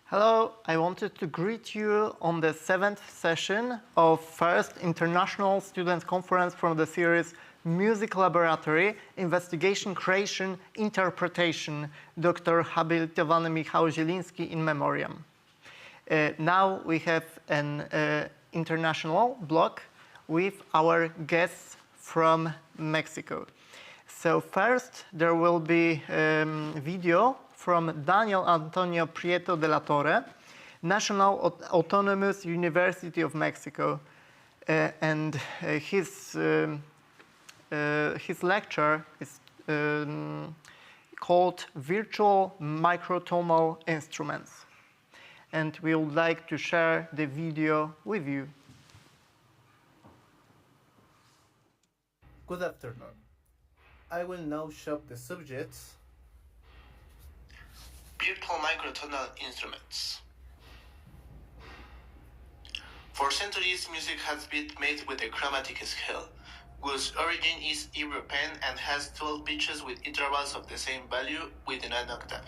Hello, I wanted to greet you on the 7th session of first International Students Conference from the series Music Laboratory, Investigation, Creation, Interpretation, Dr. habilitowany Michał Zieliński in memoriam. Now we have an international block with our guests from Mexico. So first there will be video from Daniel Antonio Prieto de la Torre, National Autonomous University of Mexico, and his lecture is called Virtual Microtonal Instruments. And we would like to share the video with you. Good afternoon. I will now show the subjects. Virtual microtonal instruments. For centuries, music has been made with a chromatic scale, whose origin is European and has 12 pitches with intervals of the same value within an octave.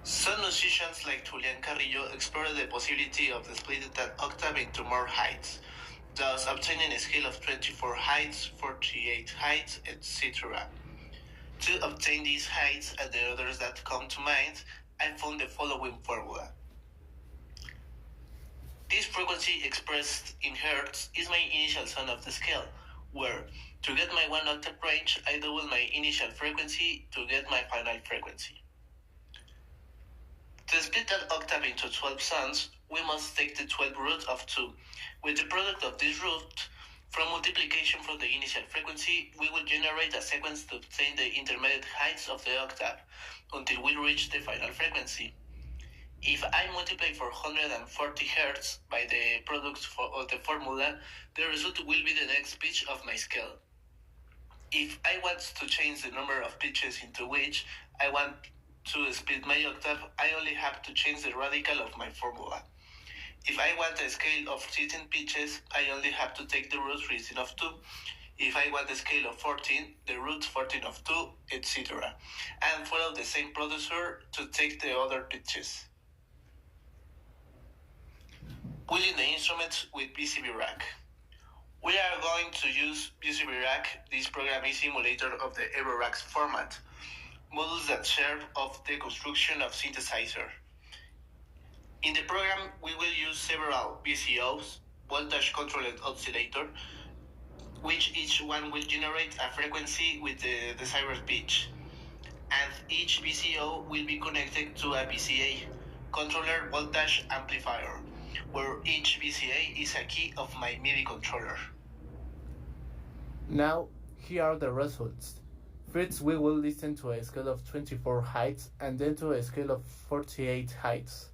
Some musicians like Julián Carrillo explored the possibility of splitting an octave into more heights, thus obtaining a scale of 24 heights, 48 heights, etc. To obtain these heights and the others that come to mind, I found the following formula. This frequency expressed in hertz is my initial sound of the scale, where, to get my 1 octave range, I double my initial frequency to get my final frequency. To split an octave into 12 sounds, we must take the 12th root of 2. With the product of this root, from multiplication from the initial frequency, we will generate a sequence to obtain the intermediate heights of the octave, until we reach the final frequency. If I multiply for 140 Hz by the product of the formula, the result will be the next pitch of my scale. If I want to change the number of pitches into which I want to split my octave, I only have to change the radical of my formula. If I want a scale of 13 pitches, I only have to take the root 13 of 2. If I want a scale of 14, the root 14 of 2, etc. And follow the same procedure to take the other pitches. Wheeling the instrument with PCB rack. We are going to use PCB rack. This program is simulator of the EverRack's format. Modules that serve of the construction of synthesizer. In the program, we will use several VCOs, voltage-controlled oscillator, which each one will generate a frequency with the desired pitch. And each VCO will be connected to a VCA, controller voltage amplifier, where each VCA is a key of my MIDI controller. Now, here are the results. First, we will listen to a scale of 24 heights and then to a scale of 48 heights.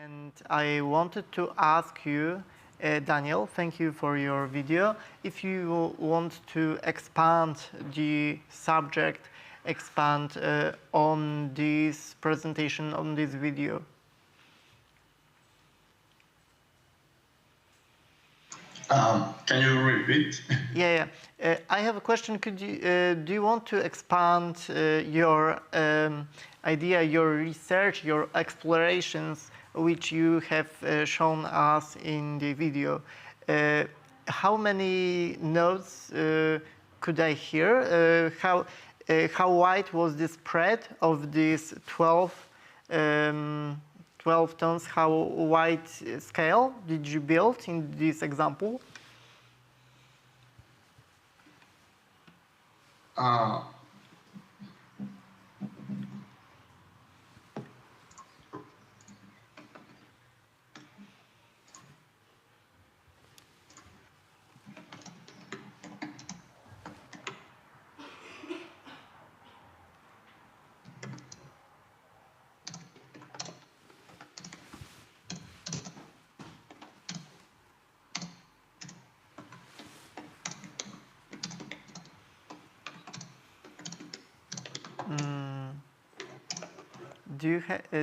And I wanted to ask you, Daniel, thank you for your video. If you want to expand the subject, expand on this presentation, on this video. Can you repeat? Yeah. I have a question. Could you do you want to expand your idea, your research, your explorations, which you have shown us in the video? How many notes could I hear? How wide was the spread of these 12 tones? How wide scale did you build in this example?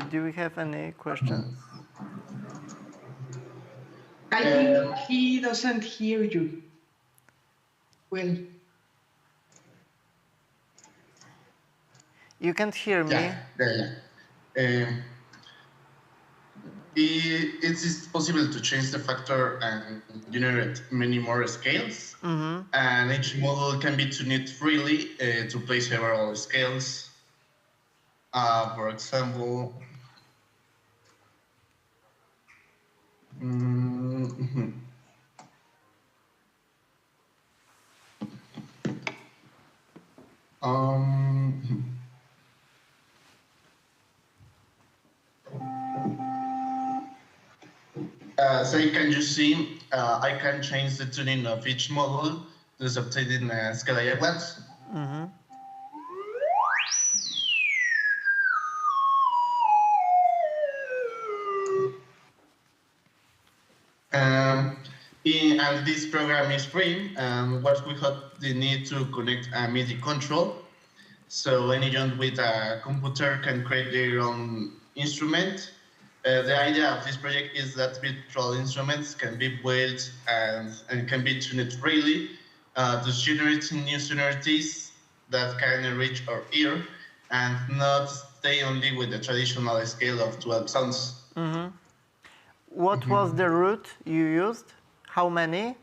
Do we have any questions? I think he doesn't hear you well. You can't hear me. It is possible to change the factor and generate many more scales. And each model can be tuned freely to play several scales. For example, so can you see, I can change the tuning of each model to substitute in a scale at once. And this program is free. What we have the need to connect a MIDI control, so anyone with a computer can create their own instrument. The idea of this project is that virtual instruments can be built and can be tuned freely to generate new sonorities that can reach our ear and not stay only with the traditional scale of 12 sounds. What was the root you used? How many?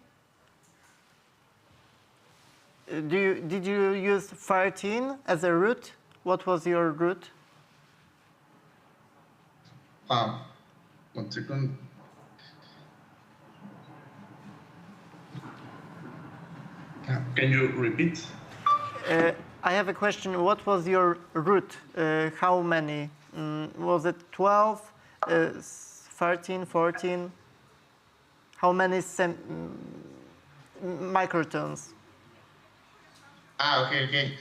Did you use 13 as a root? What was your root? 1 second. Can you repeat? I have a question. What was your root? How many? Was it 12, 13, 14? How many microtones? Okay.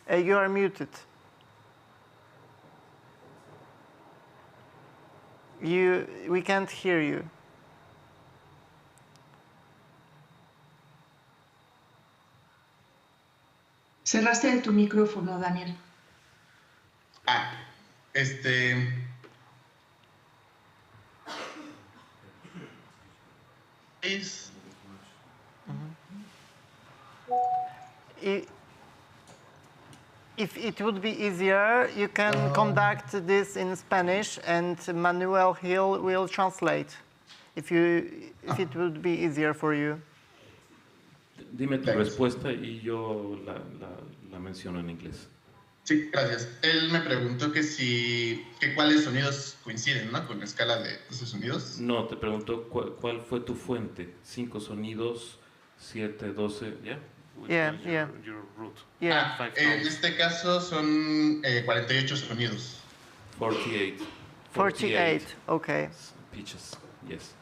You are muted. We can't hear you. Cerraste tu micrófono, Daniel. If it would be easier, you can conduct this in Spanish and Manuel Hill will translate. If it would be easier for you. Dime tu respuesta y yo la menciono en inglés. Sí, gracias. Él me preguntó que cuáles sonidos coinciden, ¿no? Con la escala de esos sonidos. No, te preguntó cuál fue tu fuente. 5 sonidos, 7, 12, ¿ya? Yeah. Your root. Yeah. En este caso son 48 sonidos. 48. 48, okay. Pitches, yes.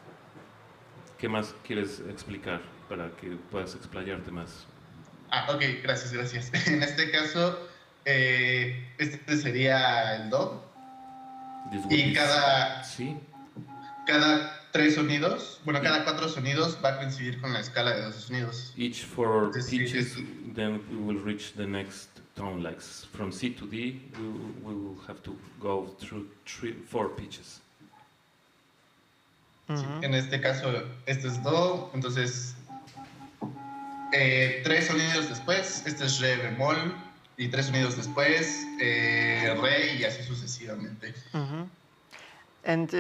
¿Qué más quieres explicar para que puedas explayarte más? Ok, gracias. En este caso, este sería el do. This would Y be cada C. tres sonidos, cada 4 sonidos va a coincidir con la escala de 12 sonidos. Each 4 Es decir, pitches, then we will reach the next tone. Like from C to D, we will have to go through 4 pitches. Sí, en este caso, este es do, entonces 3 sonidos después, este es re bemol, y 3 sonidos después, re, y así sucesivamente.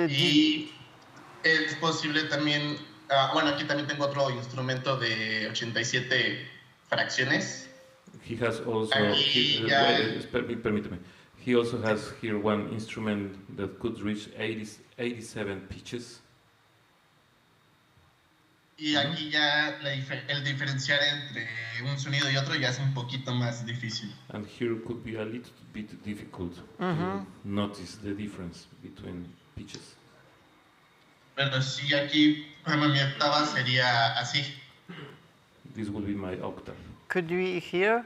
Y es posible también, aquí también tengo otro instrumento de 87 fracciones. He has also, permíteme. He also has here one instrument that could reach 87 pitches. Y aquí ya el diferenciar entre un sonido y otro ya es un poquito más difícil. And here could be a little bit difficult to notice the difference between pitches. Bueno, sí, aquí, mi octava sería así. This will be my octave. Could we hear?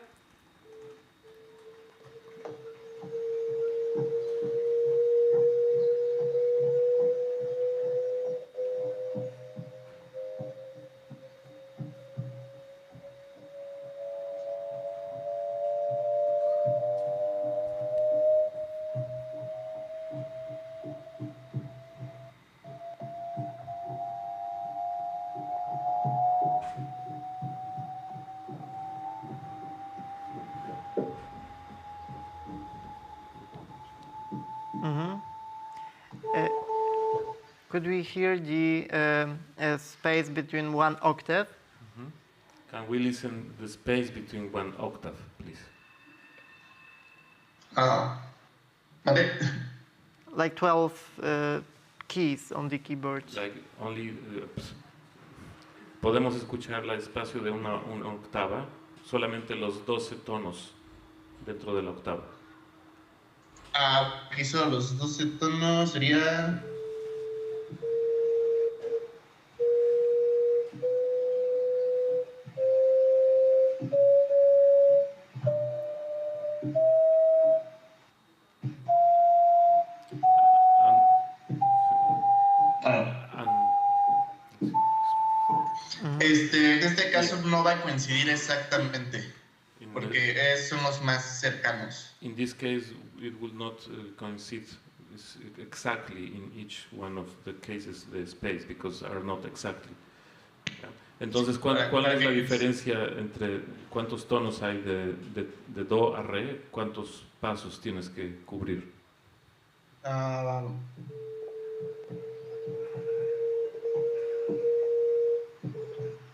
Could we hear the space between one octave? Can we listen the space between one octave, please? ¿Vale? Like 12 keys on the keyboard. Like only, podemos escuchar el espacio de una octava, solamente los 12 tonos dentro de la octava. Aquí son los 12 tonos, sería... En este caso no va a coincidir exactamente, porque son los más cercanos. In this case, it will not coincide exactly in each one of the cases the space, because are not exactly. Entonces, ¿cuál es la diferencia entre cuántos tonos hay de do a re? ¿Cuántos pasos tienes que cubrir?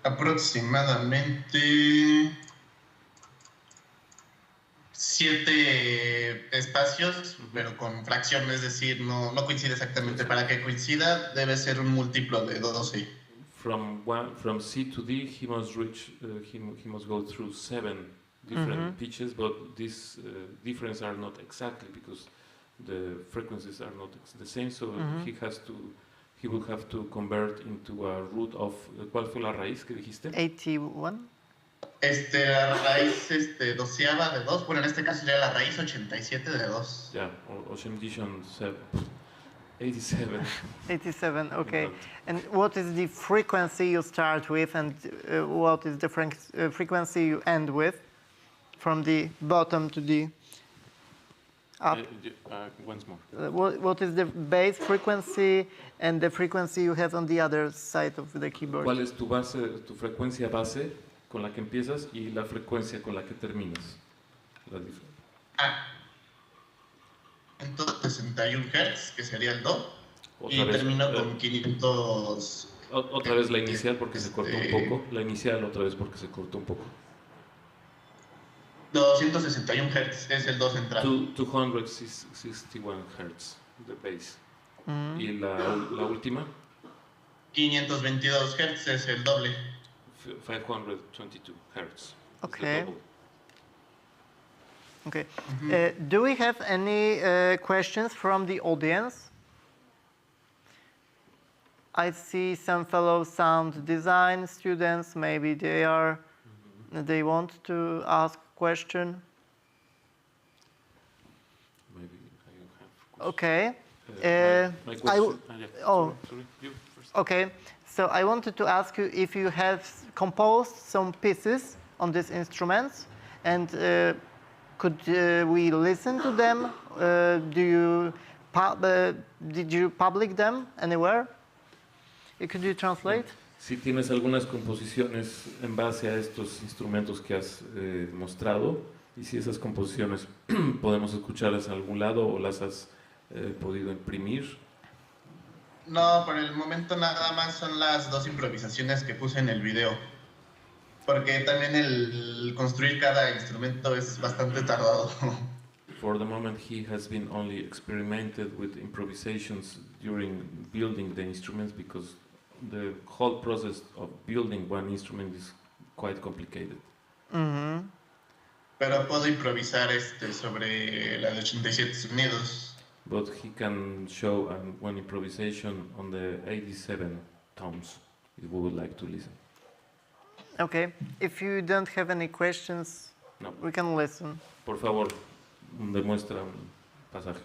Aproximadamente 7 espacios, pero con fracción, es decir, no coincide exactamente. Para que coincida, debe ser un múltiplo de 12. From C to D, he must reach. He must go through 7 different pitches, but these differences are not exactly because the frequencies are not the same. So he will have to convert into a root of. ¿Cuál fue la raíz que dijiste? 81. La raíz doceava de 2, bueno, en este caso sería la raíz 87 de 2. Yeah, 87. 87, okay. And what is the frequency you start with, and what is the frequency you end with, from the bottom to the up? Once more. What is the base frequency and the frequency you have on the other side of the keyboard? ¿Cuál es tu frecuencia base con la que empiezas y la frecuencia con la que terminas? Entonces 61 Hz, que sería el do, y vez, termino con 500... Otra vez la inicial porque se cortó un poco. La inicial otra vez porque se cortó un poco. 261 Hz es el do central. 261 Hz, the base. ¿Y la última? 522 Hz es el doble. 522 Hz. Okay. Okay. Do we have any questions from the audience? I see some fellow sound design students. Maybe they want to ask a question. Maybe I have Okay. my question. Sorry, you first. Okay. So I wanted to ask you if you have composed some pieces on these instruments, and could we listen to them? Did you publish them anywhere? Could you translate? Si tienes algunas composiciones en base a estos instrumentos que has mostrado, y si esas composiciones podemos escucharlas en algún lado o las has podido imprimir. No, por el momento nada más son las 2 improvisaciones que puse en el video. Porque también el construir cada instrumento es bastante tardado. For the moment, he has been only experimented with improvisations during building the instruments because the whole process of building one instrument is quite complicated. Mm-hmm. Pero puedo improvisar sobre la de 87 sonidos. But he can show one improvisation on the 87 tones if we would like to listen. Okay. If you don't have any questions, No. we can listen. Por favor, demuestra un pasaje.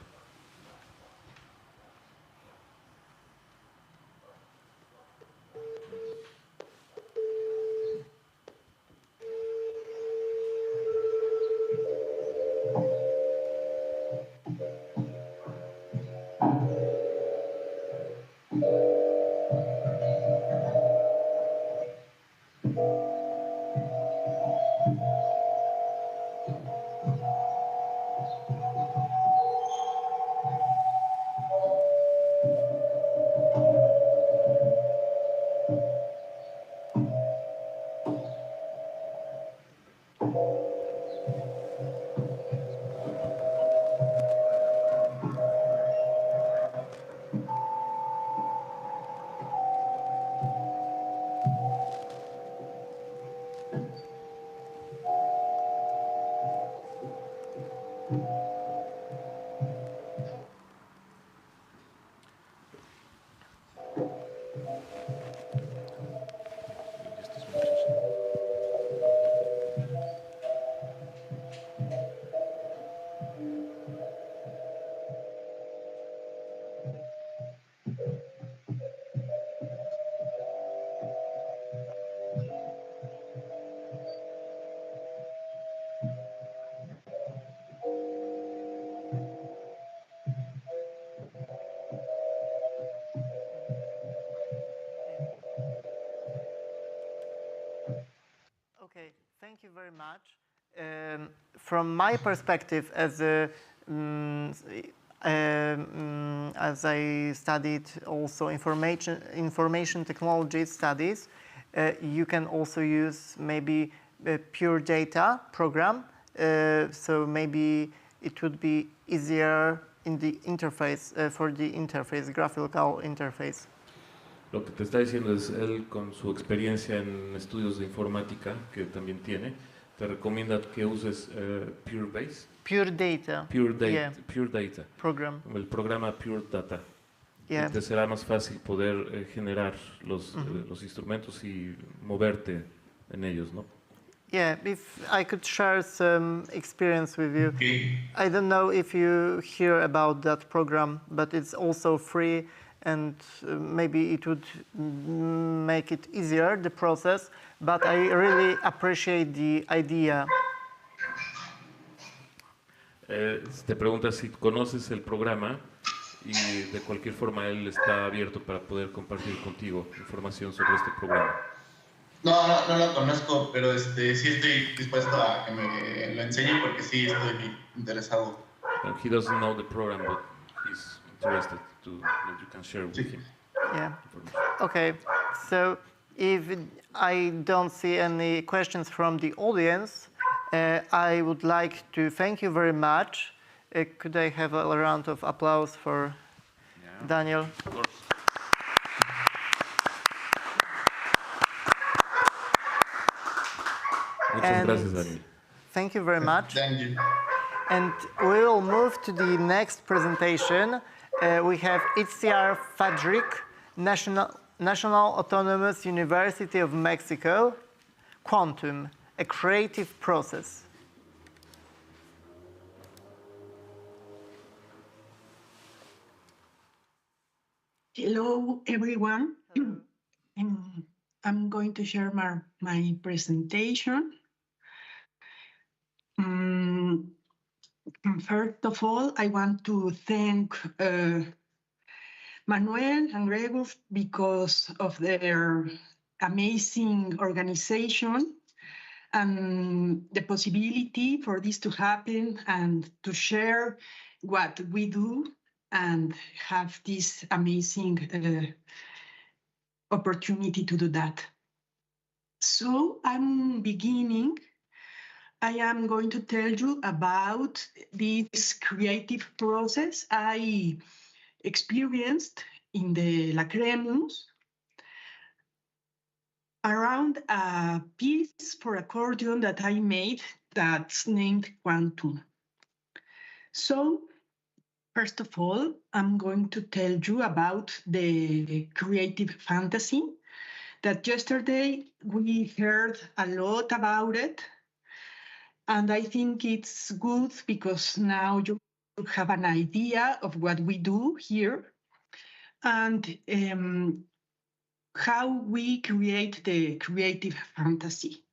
Okay, thank you very much. From my perspective, as I studied also information technology studies, you can also use maybe a pure data program. So maybe it would be easier in the interface for the interface, graphical interface. Lo que te está diciendo es él, con su experiencia en estudios de informática, que también tiene, te recomienda que uses Pure Base. Pure data. Yeah. Pure Data. Program. El programa Pure Data. Yeah. Y te será más fácil poder generar los instrumentos y moverte en ellos, ¿no? Yeah, if I could share some experience with you. Okay. I don't know if you hear about that program, but it's also free, and maybe it would make it easier, the process, but I really appreciate the idea. Te pregunta si conoces el programa y de cualquier forma él está abierto para poder compartir contigo información sobre este programa. No lo conozco, pero sí estoy dispuesto a que me lo enseñe porque sí estoy interesado. And he doesn't know the program, but he's interested that you can share with him. Yeah. Information. Okay, so if I don't see any questions from the audience, I would like to thank you very much. Could I have a round of applause for Daniel? Of course. Muchas gracias, Daniel. Thank you very much. Thank you. And we will move to the next presentation. We have Itziar Fadrik, National Autonomous University of Mexico, Quantum, a creative process. Hello, everyone. I'm going to share my presentation. First of all, I want to thank Manuel and Regus because of their amazing organization and the possibility for this to happen and to share what we do and have this amazing opportunity to do that. So I'm beginning. I am going to tell you about this creative process I experienced in the Lacrimus around a piece for accordion that I made that's named Quantum. So, first of all, I'm going to tell you about the creative fantasy that yesterday we heard a lot about it. And I think it's good because now you have an idea of what we do here and how we create the creative fantasy.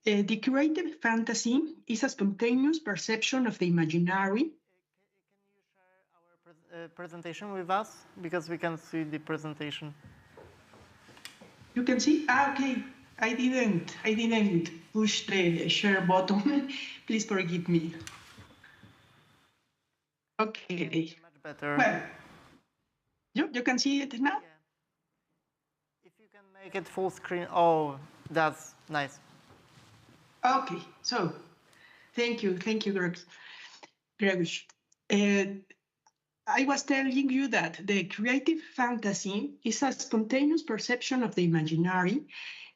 The creative fantasy is a spontaneous perception of the imaginary. Can you share our presentation with us? Because we can see the presentation. You can see? Okay. I didn't push the share button. Please forgive me. Okay. Much better. Well, you can see it now? Yeah. If you can make it full screen. Oh, that's nice. Okay, so thank you, Gregor. I was telling you that the creative fantasy is a spontaneous perception of the imaginary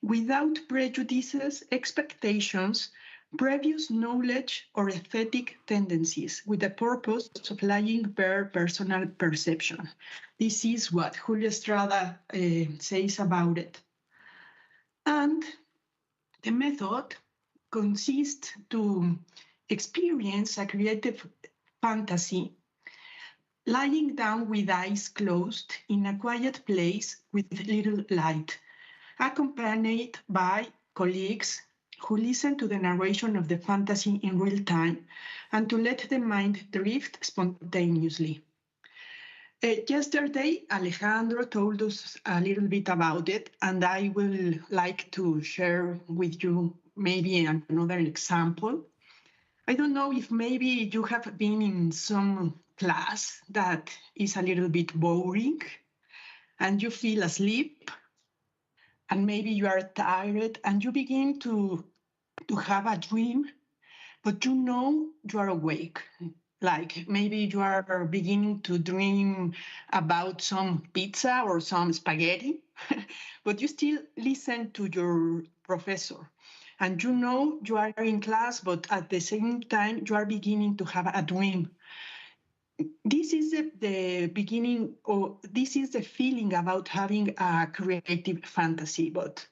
without prejudices, expectations, previous knowledge, or aesthetic tendencies, with the purpose of laying bare personal perception. This is what Julio Estrada says about it. And the method consists to experience a creative fantasy lying down with eyes closed in a quiet place with little light, accompanied by colleagues who listen to the narration of the fantasy in real time and to let the mind drift spontaneously. Yesterday, Alejandro told us a little bit about it, and I will like to share with you maybe another example. I don't know if maybe you have been in some class that is a little bit boring and you feel asleep and maybe you are tired and you begin to have a dream, but you know you are awake. Like maybe you are beginning to dream about some pizza or some spaghetti, but you still listen to your professor. And you know you are in class, but at the same time, you are beginning to have a dream. This is the beginning, or this is the feeling about having a creative fantasy. But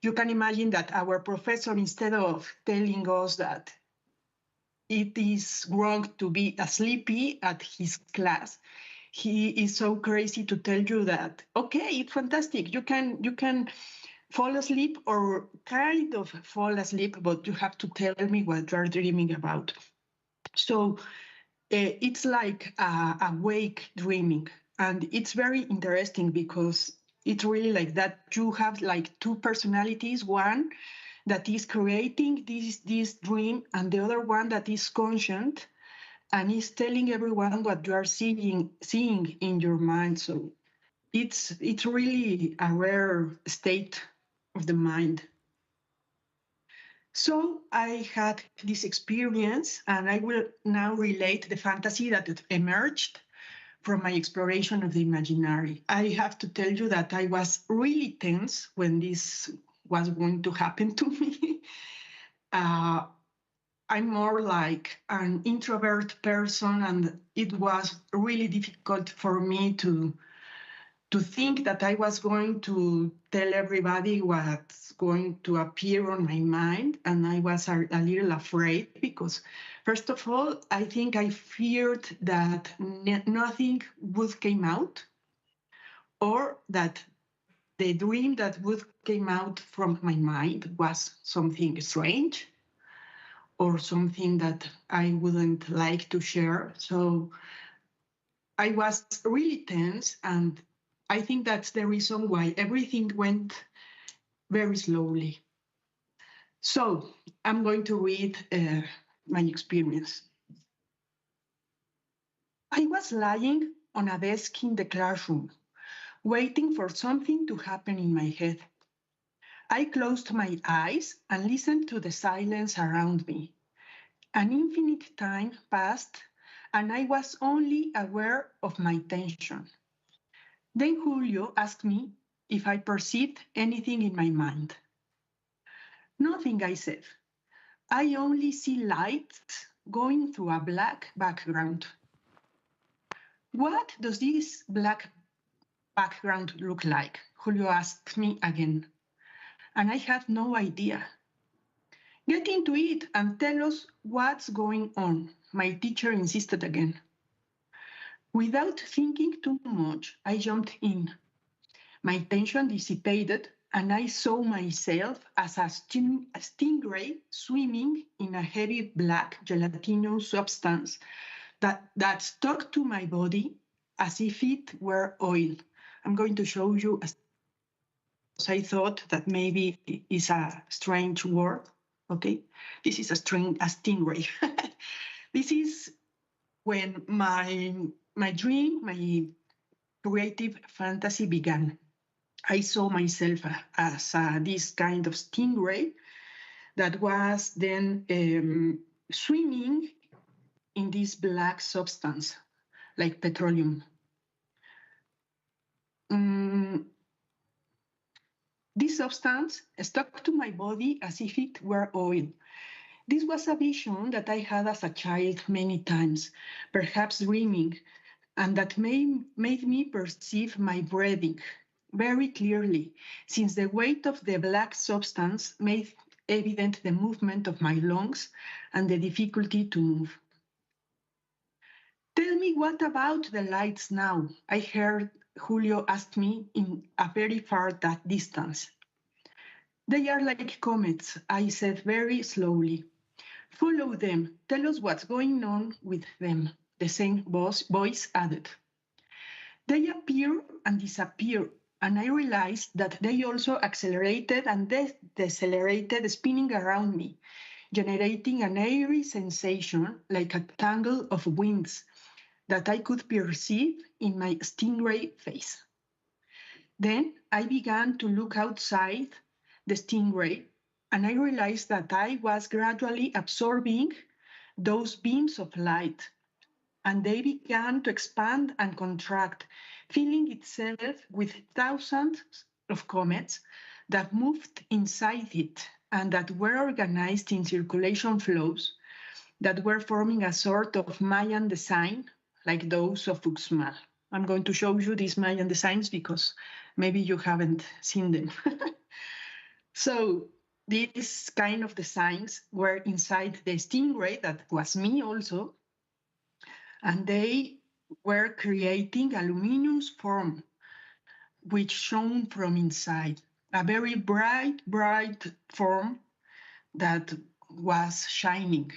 you can imagine that our professor, instead of telling us that it is wrong to be sleepy at his class, he is so crazy to tell you that, okay, it's fantastic. You can fall asleep or kind of fall asleep, but you have to tell me what you are dreaming about. So it's like awake dreaming. And it's very interesting because it's really like that. You have like two personalities, one that is creating this dream and the other one that is conscient and is telling everyone what you are seeing in your mind. So it's really a rare state of the mind. So I had this experience and I will now relate the fantasy that emerged from my exploration of the imaginary. I have to tell you that I was really tense when this was going to happen to me. I'm more like an introvert person and it was really difficult for me to to think that I was going to tell everybody what's going to appear on my mind. And I was a little afraid because, first of all, I think I feared that nothing would come out, or that the dream that would come out from my mind was something strange or something that I wouldn't like to share. So I was really tense, and I think that's the reason why everything went very slowly. So I'm going to read my experience. I was lying on a desk in the classroom, waiting for something to happen in my head. I closed my eyes and listened to the silence around me. An infinite time passed, and I was only aware of my tension. Then Julio asked me if I perceived anything in my mind. Nothing, I said. I only see light going through a black background. What does this black background look like? Julio asked me again. And I had no idea. Get into it and tell us what's going on, my teacher insisted again. Without thinking too much, I jumped in. My tension dissipated, and I saw myself as a stingray swimming in a heavy black gelatinous substance that stuck to my body as if it were oil. I'm going to show you, as I thought that maybe is a strange word. Okay, this is a stingray. This is when my dream, my creative fantasy began. I saw myself as this kind of stingray that was then swimming in this black substance, like petroleum. This substance stuck to my body as if it were oil. This was a vision that I had as a child many times, perhaps dreaming, and that made me perceive my breathing very clearly, since the weight of the black substance made evident the movement of my lungs and the difficulty to move. Tell me, what about the lights now? I heard Julio ask me in a very far distance. They are like comets, I said very slowly. Follow them. Tell us what's going on with them, the same voice added. They appear and disappear, and I realized that they also accelerated and decelerated, spinning around me, generating an airy sensation like a tangle of winds that I could perceive in my stingray face. Then I began to look outside the stingray, and I realized that I was gradually absorbing those beams of light, and they began to expand and contract, filling itself with thousands of comets that moved inside it and that were organized in circulation flows that were forming a sort of Mayan design like those of Uxmal. I'm going to show you these Mayan designs because maybe you haven't seen them. So these kind of designs were inside the stingray, that was me also, and they were creating a luminous form which shone from inside, a very bright form that was shining.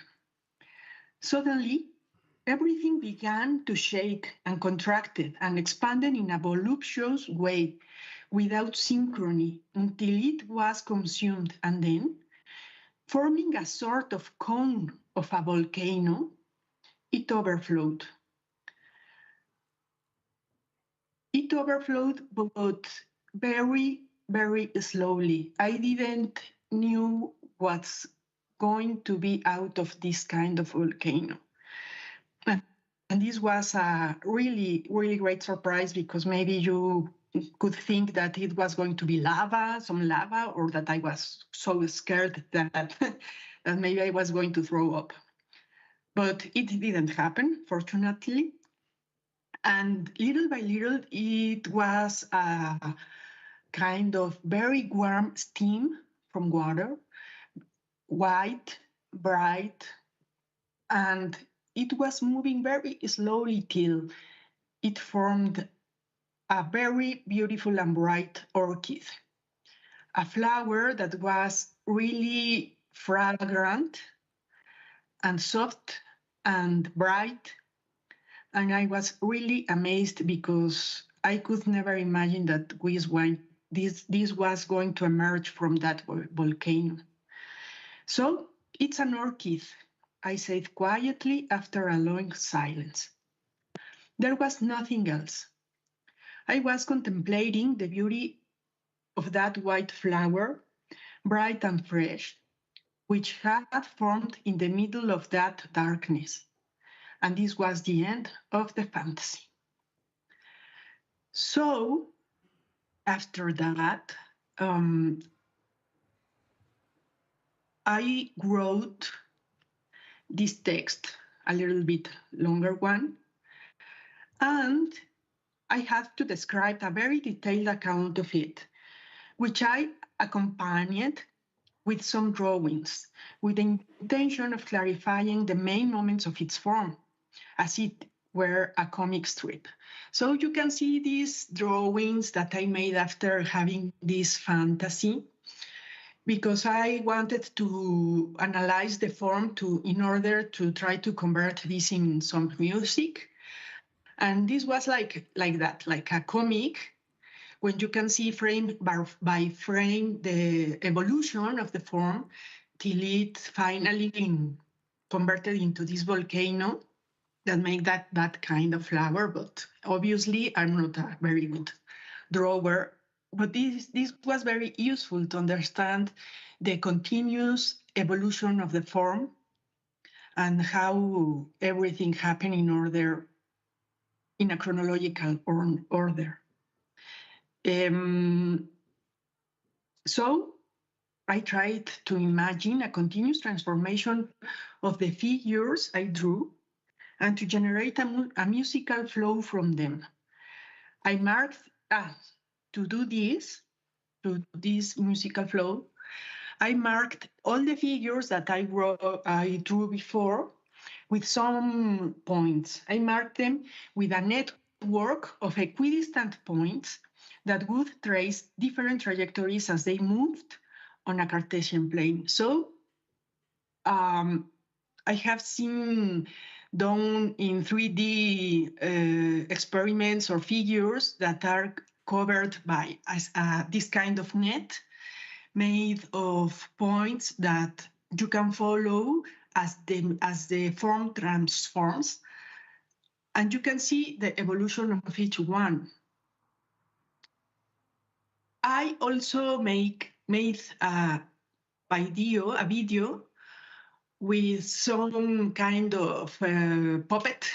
Suddenly, everything began to shake and contracted and expanded in a voluptuous way without synchrony until it was consumed, and then, forming a sort of cone of a volcano, it overflowed. It overflowed, but very, very slowly. I didn't knew what's going to be out of this kind of volcano. And this was a really, really great surprise, because maybe you could think that it was going to be some lava, or that I was so scared that, that maybe I was going to throw up. But it didn't happen, fortunately. And little by little, it was a kind of very warm steam from water, white, bright, and it was moving very slowly till it formed a very beautiful and bright orchid, a flower that was really fragrant and soft and bright. And I was really amazed because I could never imagine that this was going to emerge from that volcano. So it's an orchid, I said quietly after a long silence. There was nothing else. I was contemplating the beauty of that white flower, bright and fresh, which had formed in the middle of that darkness. And this was the end of the fantasy. So after that, I wrote this text, a little bit longer one, and I had to describe a very detailed account of it, which I accompanied with some drawings, with the intention of clarifying the main moments of its form, as it were a comic strip. So you can see these drawings that I made after having this fantasy, because I wanted to analyze the form in order to try to convert this in some music. And this was like that, like a comic, when you can see frame by frame the evolution of the form till it finally converted into this volcano that make that kind of flower. But obviously I'm not a very good drawer, but this was very useful to understand the continuous evolution of the form and how everything happened in a chronological order. So I tried to imagine a continuous transformation of the figures I drew and to generate a musical flow from them. I marked, to do this musical flow, I marked all the figures that I drew before with some points. I marked them with a network of equidistant points that would trace different trajectories as they moved on a Cartesian plane. So I have seen done in 3D experiments or figures that are covered by this kind of net made of points that you can follow as the form transforms, and you can see the evolution of each one. I also made a video with some kind of puppet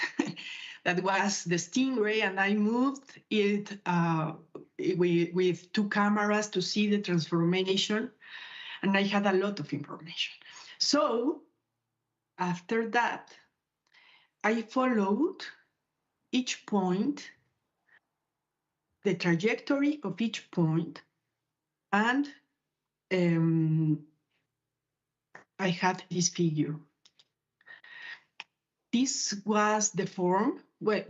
that was the stingray, and I moved it with two cameras to see the transformation, and I had a lot of information. So after that, I followed each point, the trajectory of each point, and I had this figure. This was the form. I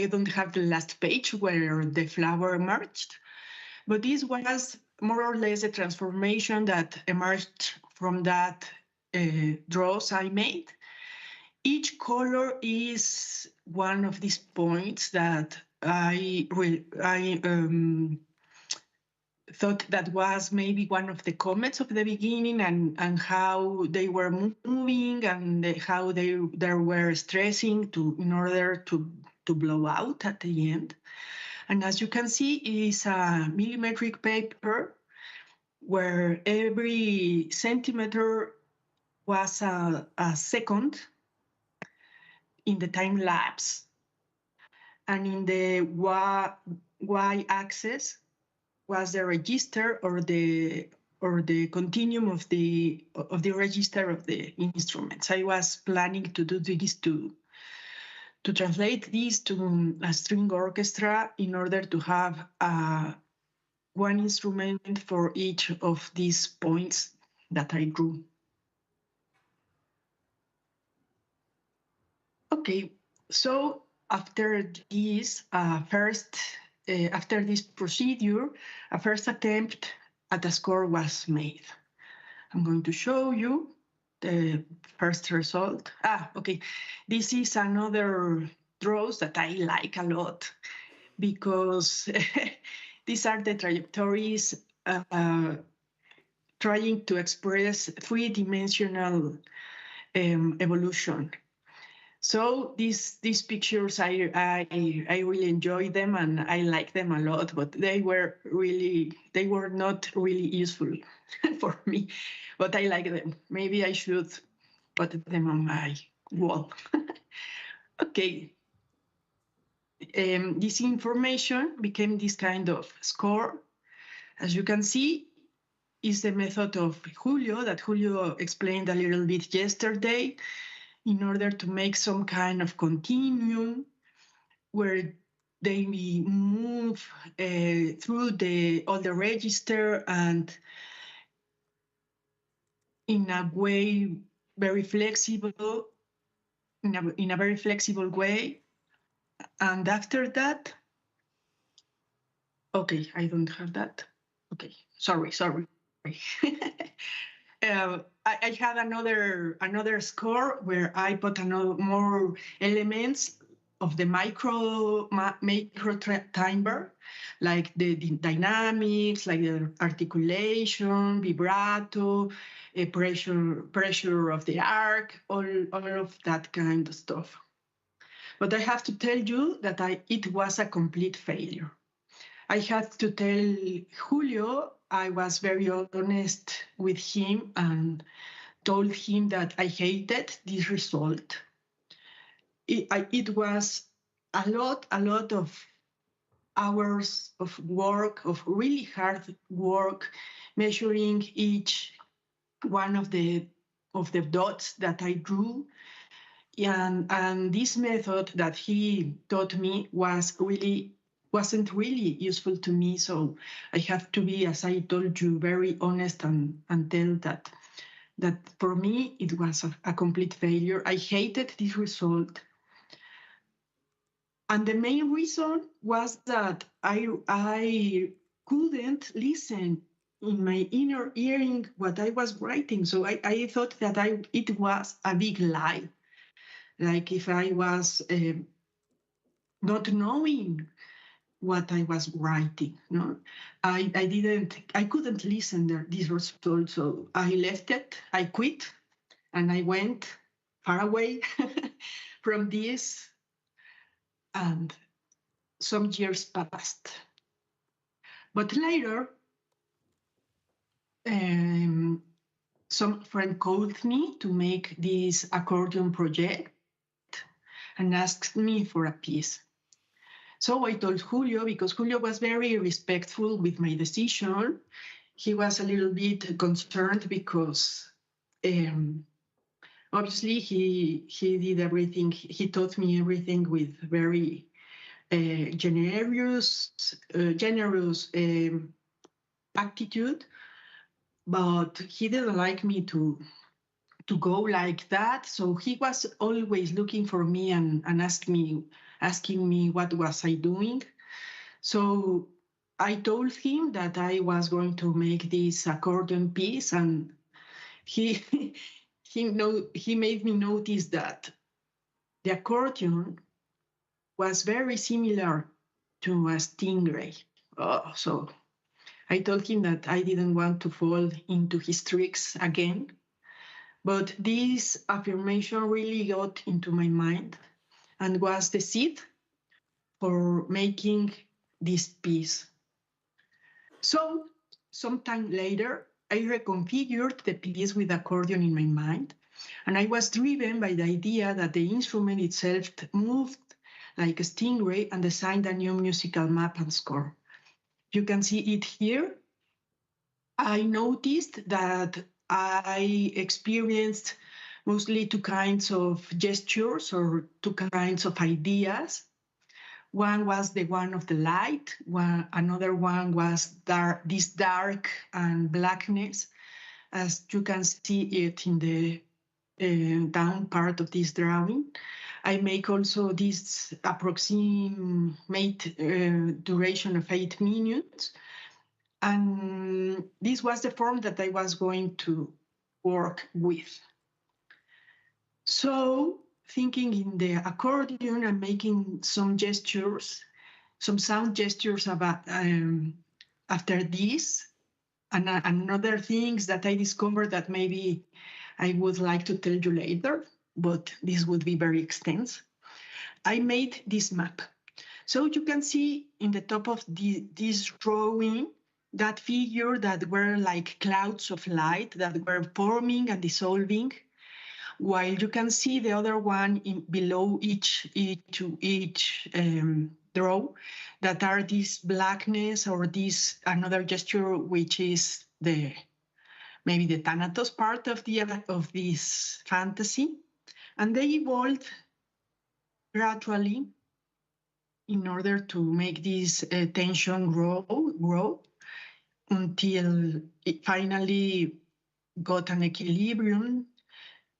don't have the last page where the flower emerged, but this was more or less a transformation that emerged from that draws I made. Each color is one of these points that I thought that was maybe one of the comets of the beginning, and how they were moving and how they were stressing in order to blow out at the end. And as you can see, it is a millimetric paper where every centimeter was a second in the time lapse, and in the y-axis was the register or the continuum of the register of the instruments. I was planning to do this to to translate this to a string orchestra in order to have one instrument for each of these points that I drew. Okay, so after this after this procedure, a first attempt at a score was made. I'm going to show you the first result. Okay, this is another draws that I like a lot because these are the trajectories trying to express three-dimensional evolution. So these pictures, I really enjoy them and I like them a lot, but they were not really useful for me, but I like them. Maybe I should put them on my wall. Okay. This information became this kind of score. As you can see, is the method of Julio that Julio explained a little bit yesterday, in order to make some kind of continuum where they move through all the register and in a way very flexible, in a very flexible way. And after that, okay, I don't have that. Okay, sorry. I had another score where I put more elements of the macro timbre, like the dynamics, like the articulation, vibrato, pressure of the arc, all of that kind of stuff. But I have to tell you that it was a complete failure. I had to tell Julio, I was very honest with him and told him that I hated this result. It was a lot of hours of work, of really hard work, measuring each one of the dots that I drew. And this method that he taught me wasn't really useful to me. So I have to be, as I told you, very honest and tell that for me, it was a complete failure. I hated this result. And the main reason was that I couldn't listen in my inner hearing what I was writing. So I thought that it was a big lie. Like if I was not knowing what I was writing. No, I couldn't listen to this result, so I left it. I quit, and I went far away from this. And some years passed, but later, some friend called me to make this accordion project and asked me for a piece. So I told Julio, because Julio was very respectful with my decision. He was a little bit concerned because obviously he did everything. He taught me everything with very generous attitude, but he didn't like me to go like that. So he was always looking for me and asking me what was I doing. So I told him that I was going to make this accordion piece, and he made me notice that the accordion was very similar to a stingray. So I told him that I didn't want to fall into his tricks again. But this affirmation really got into my mind and was the seed for making this piece. So sometime later, I reconfigured the piece with accordion in my mind, and I was driven by the idea that the instrument itself moved like a stingray and designed a new musical map and score. You can see it here. I noticed that I experienced mostly two kinds of gestures or two kinds of ideas. One was the one of the light, another one was this dark and blackness, as you can see it in the down part of this drawing. I make also this approximate duration of 8 minutes. And this was the form that I was going to work with. So thinking in the accordion and making some gestures, some sound gestures about after this, and another things that I discovered that maybe I would like to tell you later, but this would be very extensive. I made this map. So you can see in the top of this drawing, that figure that were like clouds of light that were forming and dissolving, while you can see the other one below each draw that are this blackness or this another gesture, which is maybe the Thanatos part of this fantasy, and they evolved gradually in order to make this tension grow until it finally got an equilibrium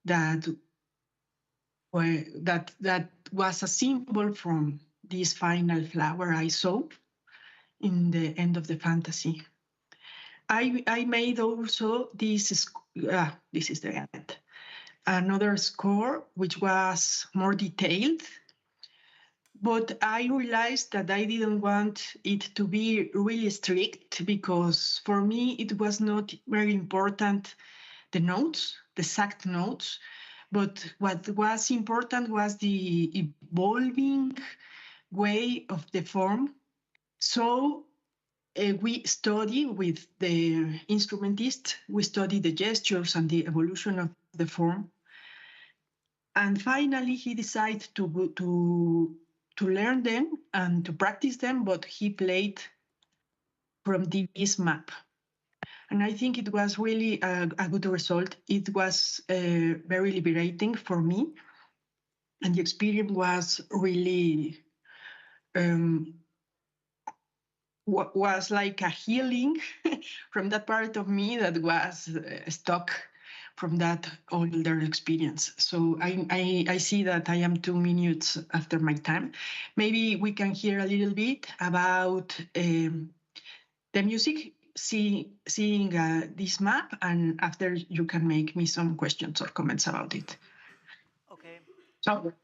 that was a symbol from this final flower I saw in the end of the fantasy. I made also this is the end. Another score which was more detailed, but I realized that I didn't want it to be really strict, because for me it was not very important the notes, the exact notes, but what was important was the evolving way of the form. So we study with the instrumentist, we study the gestures and the evolution of the form. And finally, he decided to learn them and to practice them, but he played from this map. And I think it was really a good result. It was very liberating for me. And the experience was really, was like a healing from that part of me that was stuck from that older experience. So I see that I am 2 minutes after my time. Maybe we can hear a little bit about the music, seeing this map, and after you can make me some questions or comments about it. Okay. So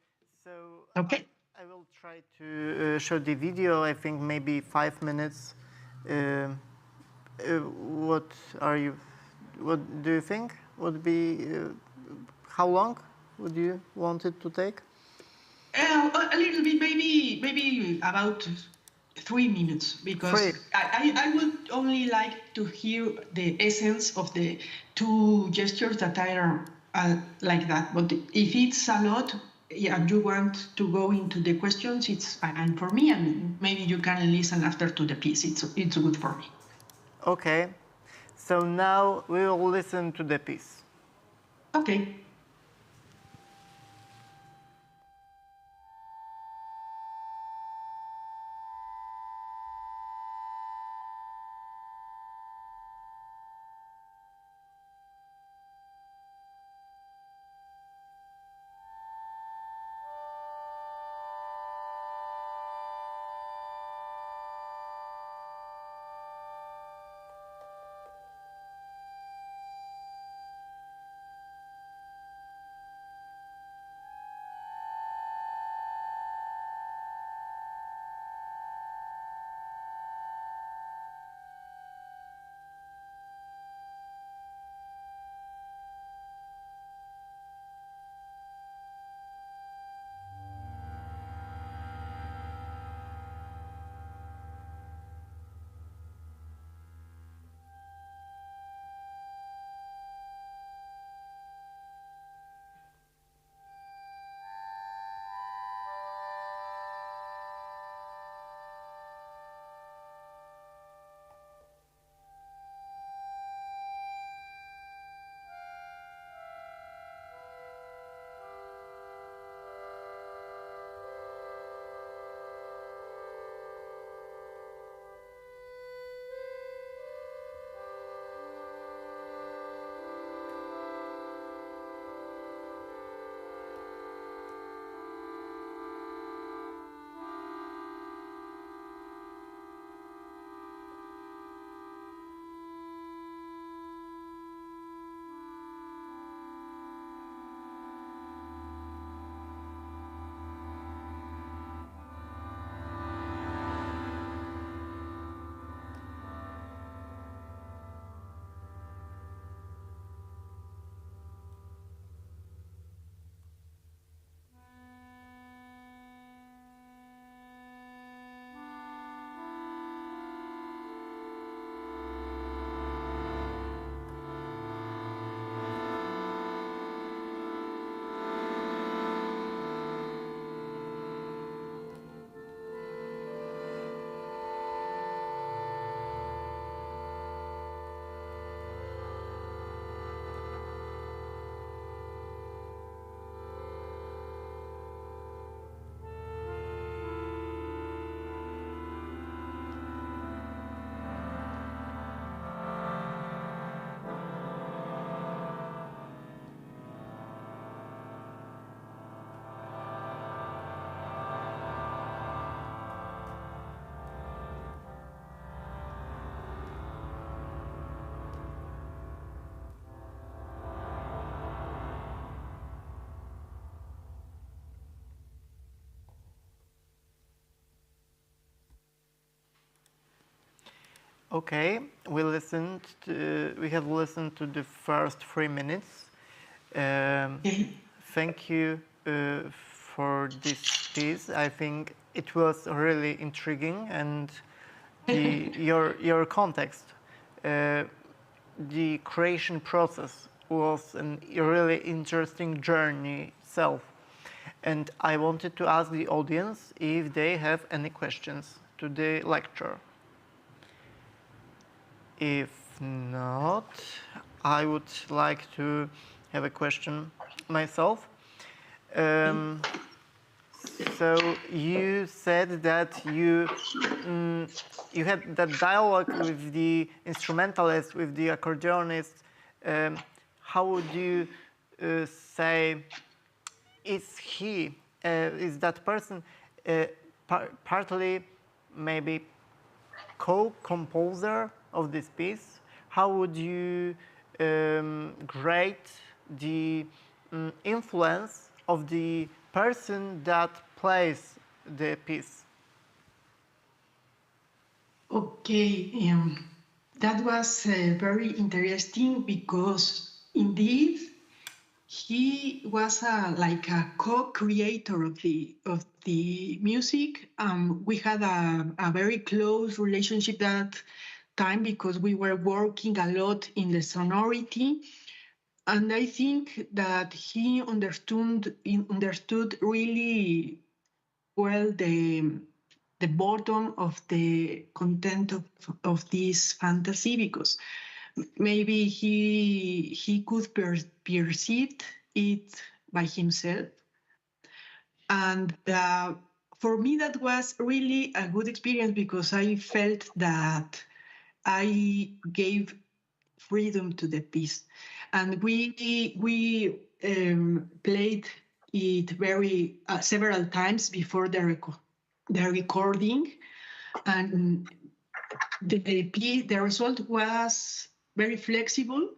okay. I will try to show the video. I think maybe 5 minutes. What do you think would be? How long would you want it to take? A little bit, maybe about 3 minutes, because I would only like to hear the essence of the two gestures that are like that. But if it's a lot, yeah, you want to go into the questions, it's fine for me, and maybe you can listen after to the piece. It's good for me. Okay, so now we will listen to the piece. Okay. Okay, we have listened to the first 3 minutes. Thank you for this piece. I think it was really intriguing, and your context, the creation process was a really interesting journey itself. And I wanted to ask the audience if they have any questions to the lecture. If not, I would like to have a question myself. So you said that you had that dialogue with the instrumentalist, with the accordiονist. How would you say, is that person partly maybe co-composer of this piece? How would you grade the influence of the person that plays the piece? Okay, that was very interesting because indeed he was like a co-creator of the music. We had a very close relationship that time because we were working a lot in the sonority. And I think that he understood really well the bottom of the content of this fantasy, because maybe he could perceive it by himself. And for me, that was really a good experience because I felt that I gave freedom to the piece. And we played it very several times before the recording, and the result was very flexible.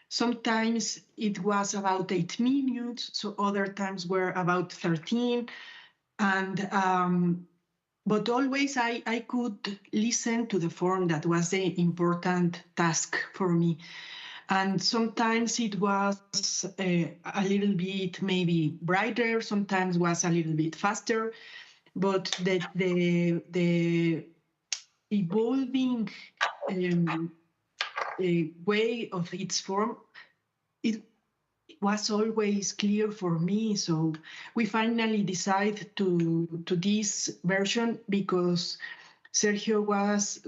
Sometimes it was about 8 minutes, so other times were about 13, and but always I could listen to the form. That was the important task for me. And sometimes it was a little bit maybe brighter, sometimes was a little bit faster, but the evolving way of its form, it was always clear for me. So we finally decided to this version because Sergio was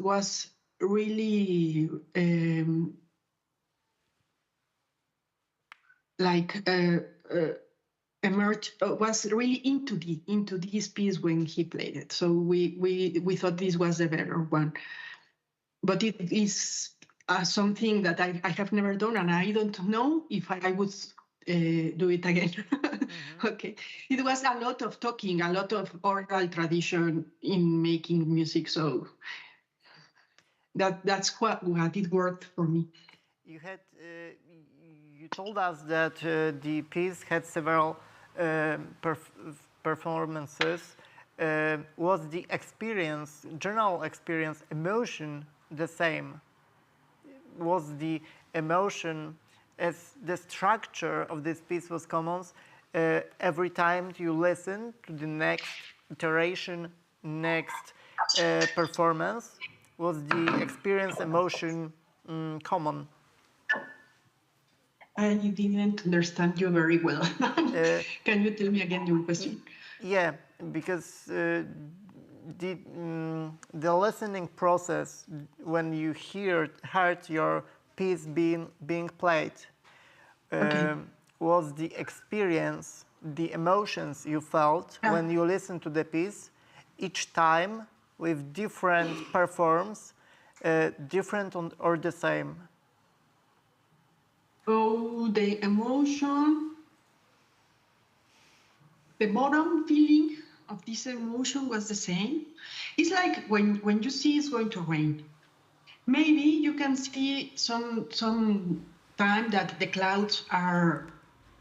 really was really into this piece when he played it. So we thought this was the better one. But it is something that I have never done, and I don't know if I would do it again. Mm-hmm. Okay. It was a lot of talking, a lot of oral tradition in making music. So that's what it worked for me. You told us that the piece had several performances. Was the experience, general experience, emotion the same? Was the emotion, as the structure of this piece was common, every time you listen to the next iteration, next performance, was the experience, emotion common? I didn't understand you very well. Can you tell me again your question? Yeah, because the listening process, when you heard your piece being played, was the experience, the emotions you felt when you listened to the piece, each time with different performs, different or the same? Oh, the emotion, the bottom feeling of this emotion was the same. It's like when you see it's going to rain. Maybe you can see some time that the clouds are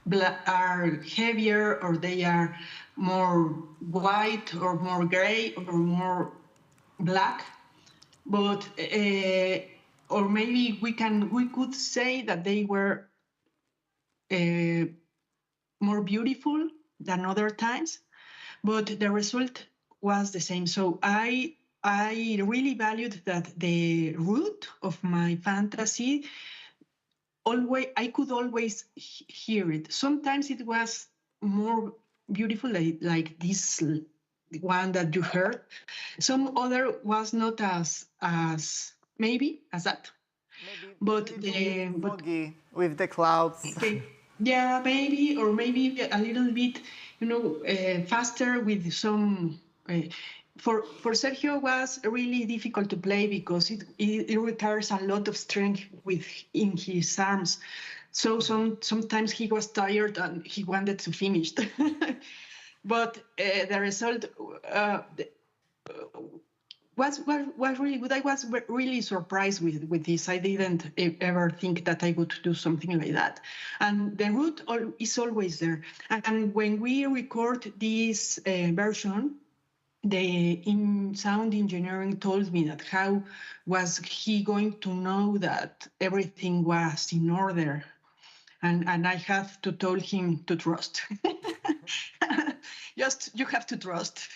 heavier, or they are more white or more gray or more black. but or maybe we could say that they were more beautiful than other times, but the result was the same. So I really valued that the root of my fantasy, I could always hear it. Sometimes it was more beautiful, like this one that you heard. Some other was not as maybe as that. Maybe But a little bit foggy with the clouds. Okay. Yeah, maybe, or maybe a little bit, faster with some. For Sergio was really difficult to play because it requires a lot of strength in his arms. So sometimes he was tired and he wanted to finish. But the result was really good. I was really surprised with this. I didn't ever think that I would do something like that. And the root is always there. And when we record this version, the sound engineering told me that how was he going to know that everything was in order? And I have to tell him to trust. Just, you have to trust.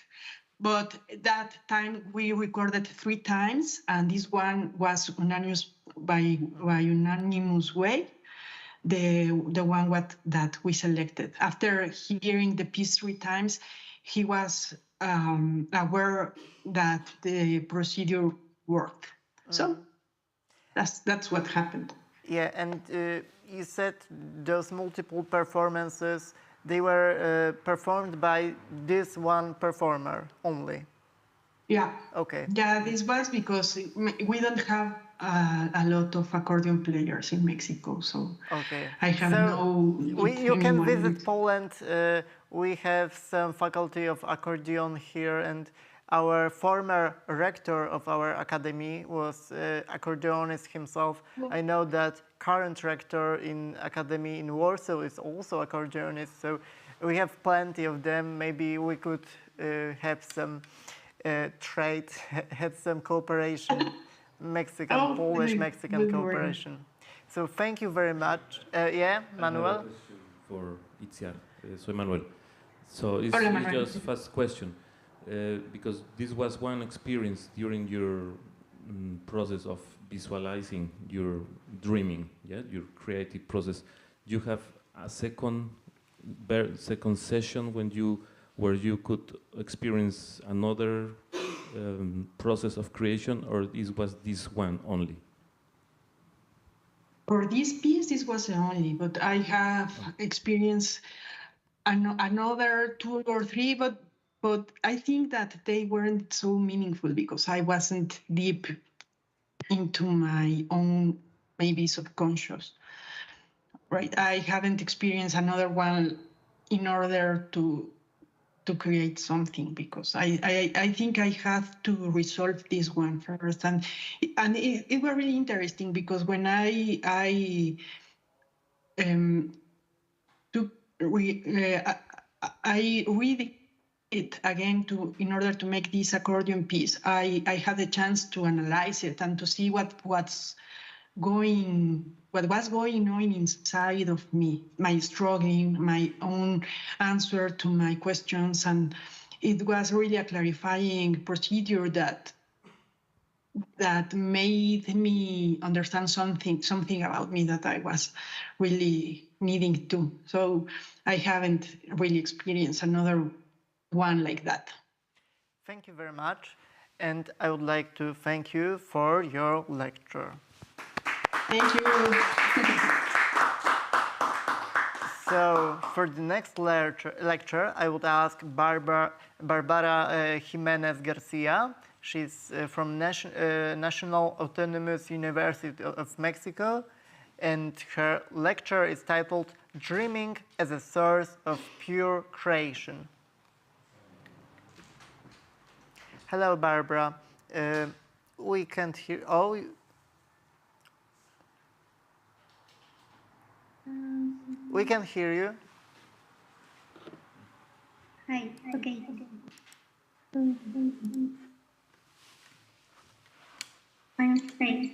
But that time we recorded 3 times, and this one was unanimous by unanimous way. The one that we selected. After hearing the piece 3 times, he was aware that the procedure worked. So that's what happened. Yeah, and you said those multiple performances, they were performed by this one performer only. Yeah. Okay. Yeah, this was because we don't have a lot of accordion players in Mexico, so okay. I have you can visit Poland. We have some faculty of accordion here, and our former rector of our academy was accordionist himself. I know that current rector in academy in Warsaw is also accordionist, so we have plenty of them. Maybe we could have some trade, have some cooperation, Polish-Mexican cooperation. So thank you very much. Yeah, Manuel? I have a question for Itziar. Soy Manuel. So it's just first question. Because this was one experience during your process of visualizing your dreaming, yeah, your creative process. Do you have a second session where you could experience another process of creation, or was this one only? For this piece, this was the only, but I have experienced another 2 or 3, but I think that they weren't so meaningful because I wasn't deep into my own, maybe subconscious, right? I haven't experienced another one in order to create something because I think I have to resolve this one first. And it was really interesting because when I read it again in order to make this accordion piece, I had the chance to analyze it and to see what was going on inside of me, my struggling, my own answer to my questions. And it was really a clarifying procedure that made me understand something about me that I was really needing to. So I haven't really experienced another one like that. Thank you very much. And I would like to thank you for your lecture. Thank you. So for the next lecture, I would ask Barbara Jimenez Garcia. She's from National Autonomous University of Mexico, and her lecture is titled Dreaming as a Source of Pure Creation. Hello, Barbara. We can't hear. Oh. We can hear you. Hi, okay. Can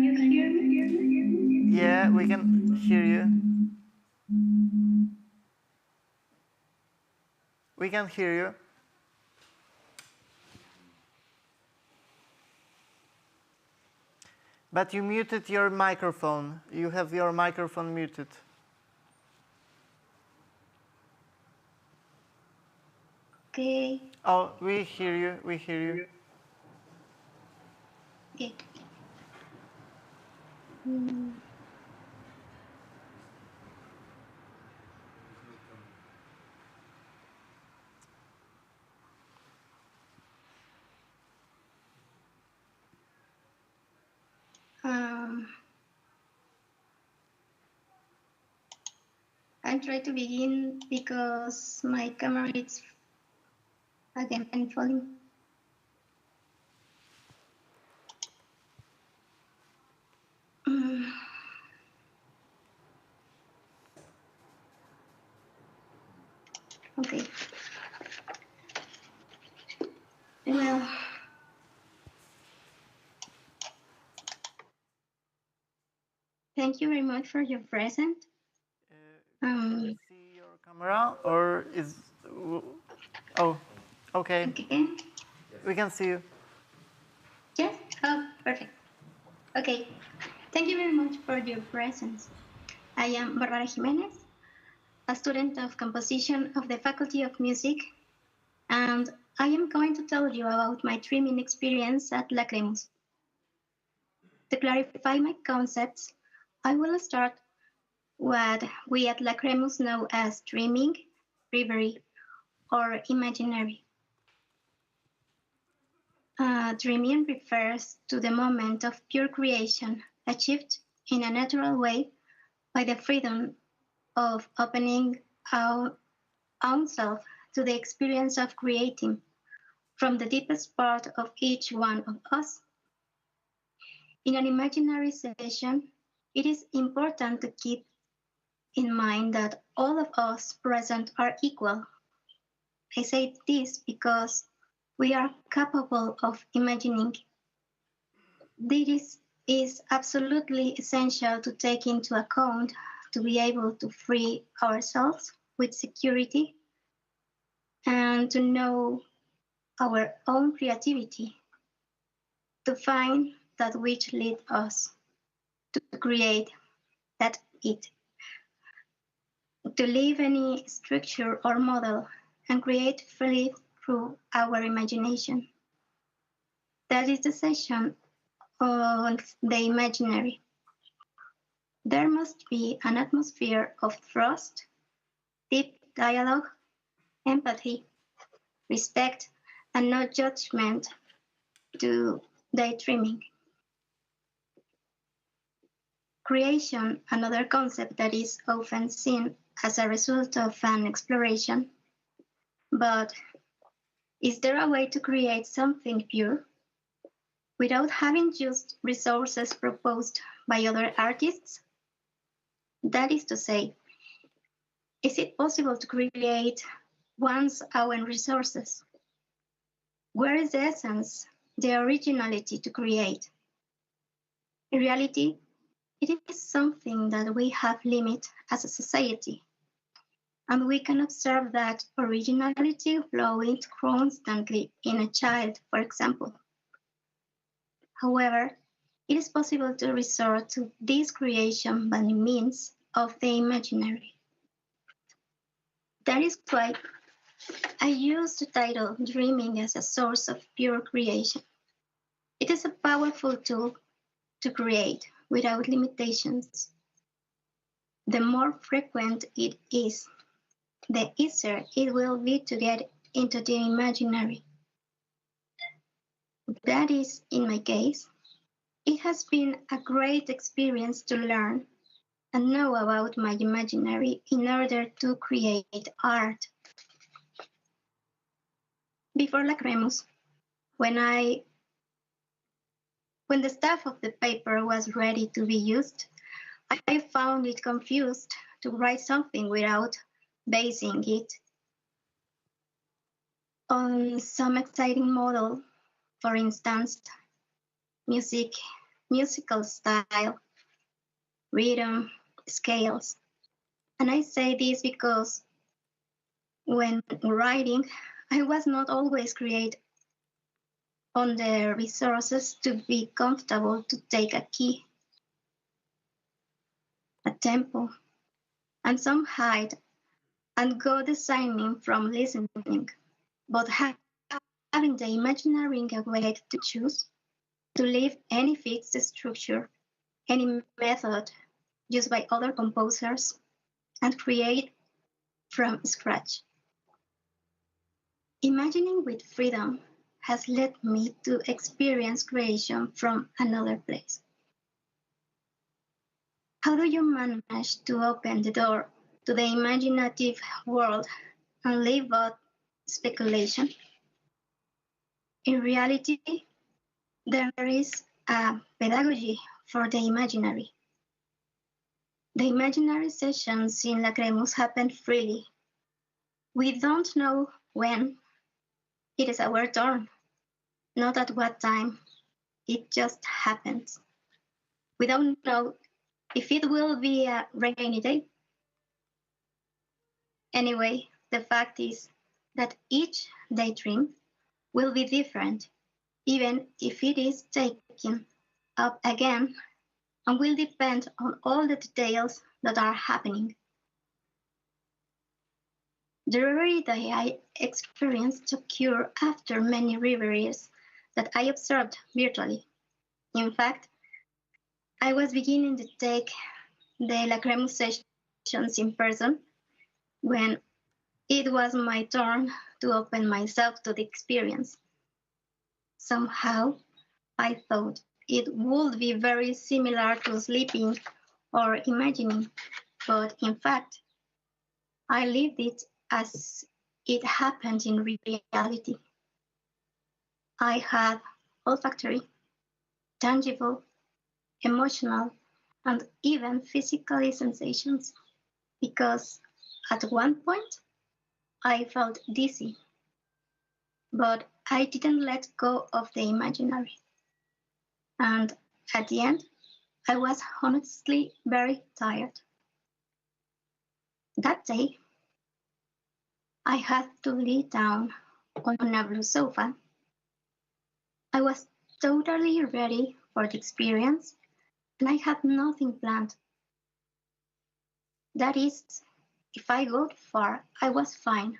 you hear me? Yeah, we can hear you. We can hear you. But you muted your microphone. You have your microphone muted. Okay. Oh, we hear you. We hear you. Okay. Mm. I try to begin because my camera is again falling. Okay. Well, thank you very much for your present. See your camera, or is? Oh, okay. Okay. We can see you. Yes. Oh, perfect. Okay. Thank you very much for your presence. I am Barbara Jimenez, a student of composition of the Faculty of Music, and I am going to tell you about my dreaming experience at Lacrimus. To clarify my concepts, I will start what we at Lacrimus know as dreaming, reverie, or imaginary. Dreaming refers to the moment of pure creation achieved in a natural way by the freedom of opening our own self to the experience of creating from the deepest part of each one of us. In an imaginary session, it is important to keep in mind that all of us present are equal. I say this because we are capable of imagining. This is absolutely essential to take into account to be able to free ourselves with security and to know our own creativity, to find that which leads us to create that it, to leave any structure or model and create freely through our imagination. That is the session on the imaginary. There must be an atmosphere of trust, deep dialogue, empathy, respect, and no judgment to daydreaming. Creation, another concept that is often seen as a result of an exploration. But is there a way to create something pure without having used resources proposed by other artists? That is to say, is it possible to create one's own resources? Where is the essence, the originality to create? In reality, it is something that we have limited as a society, and we can observe that originality flowing constantly in a child, for example. However, it is possible to resort to this creation by means of the imaginary. That is why I use the title Dreaming as a source of pure creation. It is a powerful tool to create without limitations. The more frequent it is, the easier it will be to get into the imaginary. That is, in my case, it has been a great experience to learn and know about my imaginary in order to create art. Before Lacrimus, when the stuff of the paper was ready to be used, I found it confused to write something without basing it on some exciting model, for instance, musical style, rhythm, scales. And I say this because when writing, I was not always create on the resources to be comfortable to take a key, a tempo, and some height, and go designing from listening, but having the imaginary way to choose, to leave any fixed structure, any method used by other composers, and create from scratch. Imagining with freedom has led me to experience creation from another place. How do you manage to open the door to the imaginative world and leave out speculation? In reality, there is a pedagogy for the imaginary. The imaginary sessions in Lacremus happen freely. We don't know when it is our turn, not at what time. It just happens. We don't know if it will be a rainy day. Anyway, the fact is that each daydream will be different, even if it is taken up again, and will depend on all the details that are happening. The reverie that I experienced occurred after many reveries that I observed virtually. In fact, I was beginning to take the Lacremus sessions in person when it was my turn to open myself to the experience. Somehow, I thought it would be very similar to sleeping or imagining, but in fact, I lived it as it happened in reality. I had olfactory, tangible, emotional, and even physical sensations because at one point I felt dizzy, but I didn't let go of the imaginary. And at the end, I was honestly very tired. That day, I had to lay down on a blue sofa. I was totally ready for the experience, and I had nothing planned. That is, if I got far, I was fine,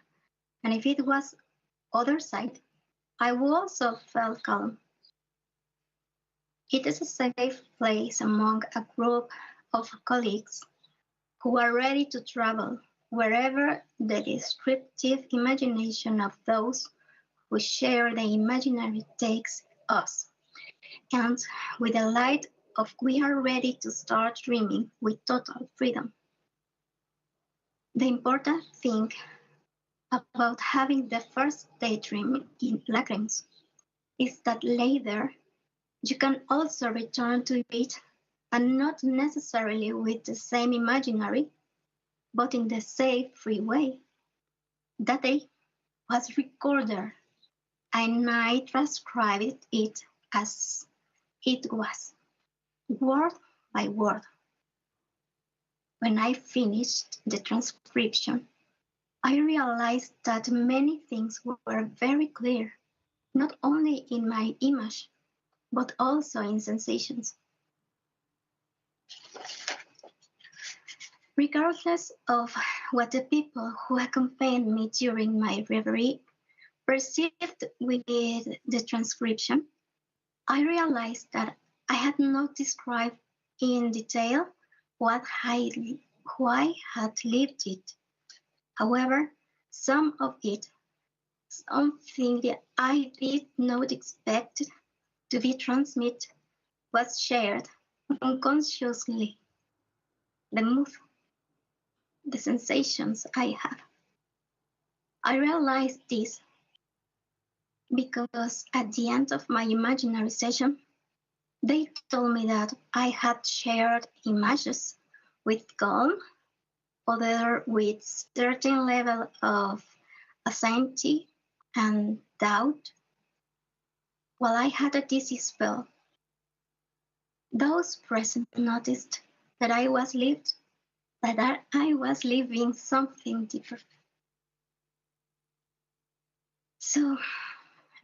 and if it was other side, I would also felt calm. It is a safe place among a group of colleagues who are ready to travel wherever the descriptive imagination of those who share the imaginary takes us, and with the light of we are ready to start dreaming with total freedom. The important thing about having the first daydream in Lacrims is that later you can also return to it, and not necessarily with the same imaginary, but in the same free way. That day was recorded, and I transcribed it as it was, word by word. When I finished the transcription, I realized that many things were very clear, not only in my image, but also in sensations. Regardless of what the people who accompanied me during my reverie perceived with the transcription, I realized that I had not described in detail who I had lived it. However, some of it, something that I did not expect to be transmitted, was shared unconsciously. The mood, the sensations I had. I realized this because at the end of my imaginary session, they told me that I had shared images with calm, other with certain level of anxiety, and doubt, while I had a dizzy spell. Those present noticed that I was living something different. So,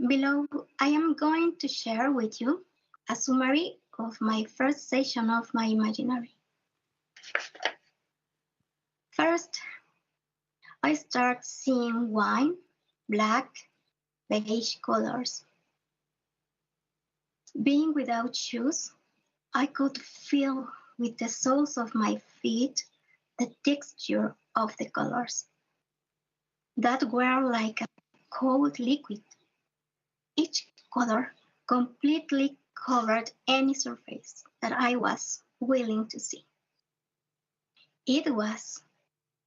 below, I am going to share with you a summary of my first session of my imaginary. First, I start seeing white, black, beige colors. Being without shoes, I could feel with the soles of my feet the texture of the colors that were like a cold liquid. Each color completely covered any surface that I was willing to see. It was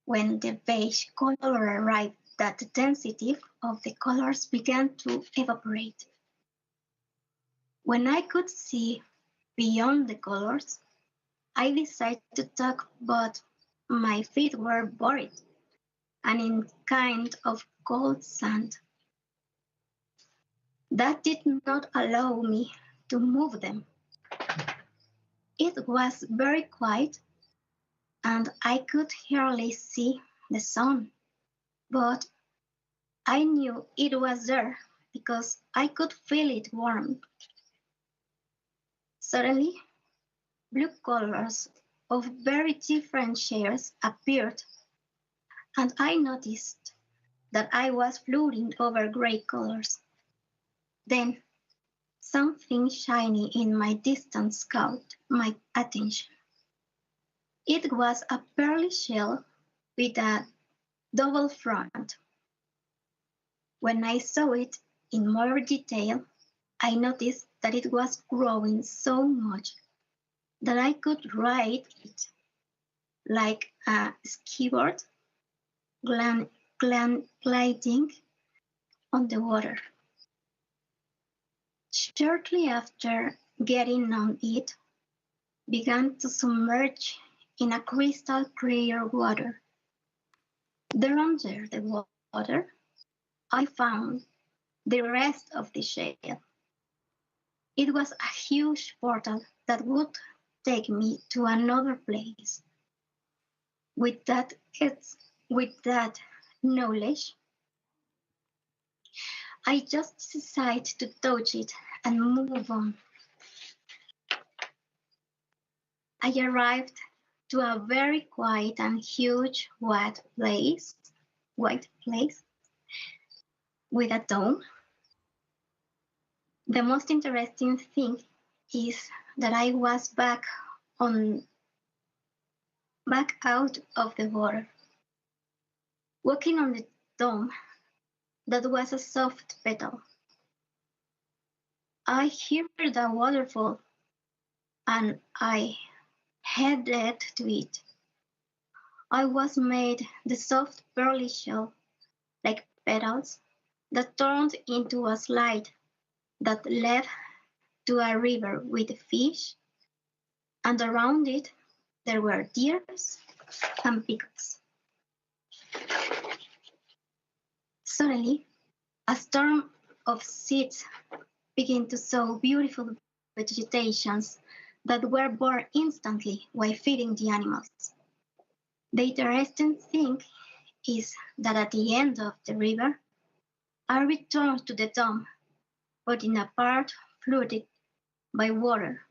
when the beige color arrived that the density of the colors began to evaporate. When I could see beyond the colors, I decided to talk, but my feet were buried and in kind of cold sand. That did not allow me to move them. It was very quiet and I could hardly see the sun, but I knew it was there because I could feel it warm. Suddenly, blue colors of very different shades appeared, and I noticed that I was floating over gray colors. Then, something shiny in my distance caught my attention. It was a pearly shell with a double front. When I saw it in more detail, I noticed that it was growing so much that I could ride it like a skateboard gliding on the water. Shortly after getting on it, began to submerge in a crystal clear water. There under the water, I found the rest of the shell. It was a huge portal that would take me to another place. With that knowledge, I just decided to touch it and move on. I arrived to a very quiet and huge white place with a dome. The most interesting thing is that I was back out of the water. Walking on the dome, that was a soft petal. I heard the waterfall and I headed to it. I was made the soft pearly shell, like petals, that turned into a slide that led to a river with fish, and around it there were deers and peacocks. Suddenly, a storm of seeds began to sow beautiful vegetations that were born instantly while feeding the animals. The interesting thing is that at the end of the river, I returned to the dome, but in a part flooded by water,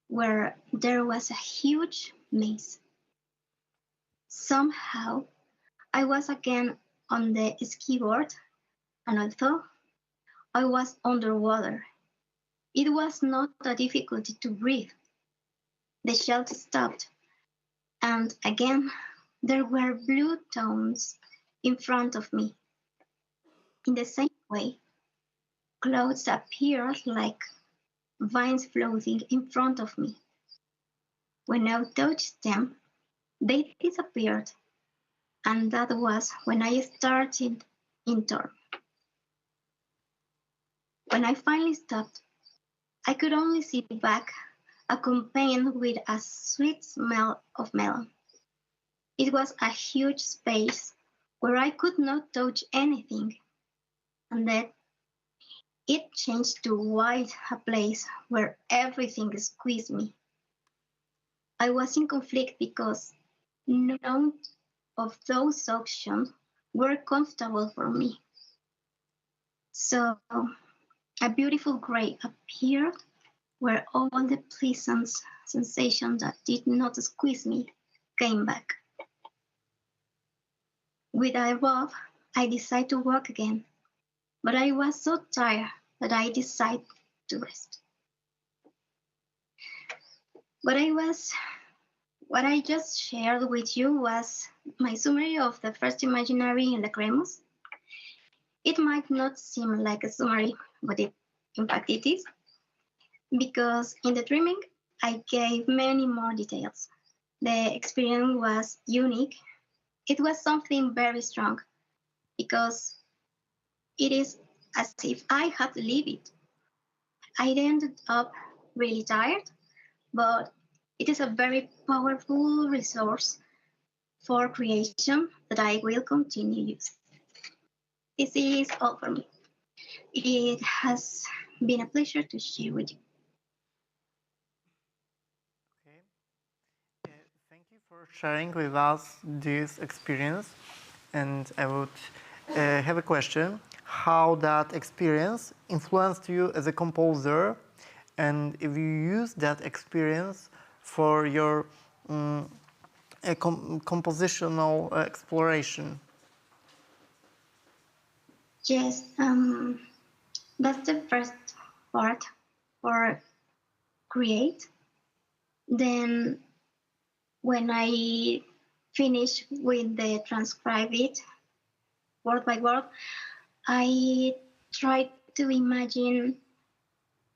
where there was a huge maze. Somehow, I was again on the skiboard, and although I was underwater, it was not a difficulty to breathe. The shell stopped, and again there were blue tones in front of me. In the same way, clouds appeared like vines floating in front of me. When I touched them, they disappeared, and that was when I started in turn. When I finally stopped, I could only see back, accompanied with a sweet smell of melon. It was a huge space where I could not touch anything. and then it changed to white, a place where everything squeezed me. I was in conflict because none of those options were comfortable for me. So a beautiful gray appeared where all the pleasant sensations that did not squeeze me came back. With the above, I decided to walk again, but I was so tired that I decided to rest. What I just shared with you was my summary of the first imaginary in Lacrimus. It might not seem like a summary, but in fact it is, because in the dreaming, I gave many more details. The experience was unique. It was something very strong, because it is as if I had lived it. I ended up really tired, but it is a very powerful resource for creation that I will continue using. This is all for me. It has been a pleasure to share with you. Okay. Thank you for sharing with us this experience. And I would have a question. How that experience influenced you as a composer, and if you use that experience for your compositional exploration? Yes, that's the first part for create. Then when I finish with the transcribe it word by word, I try to imagine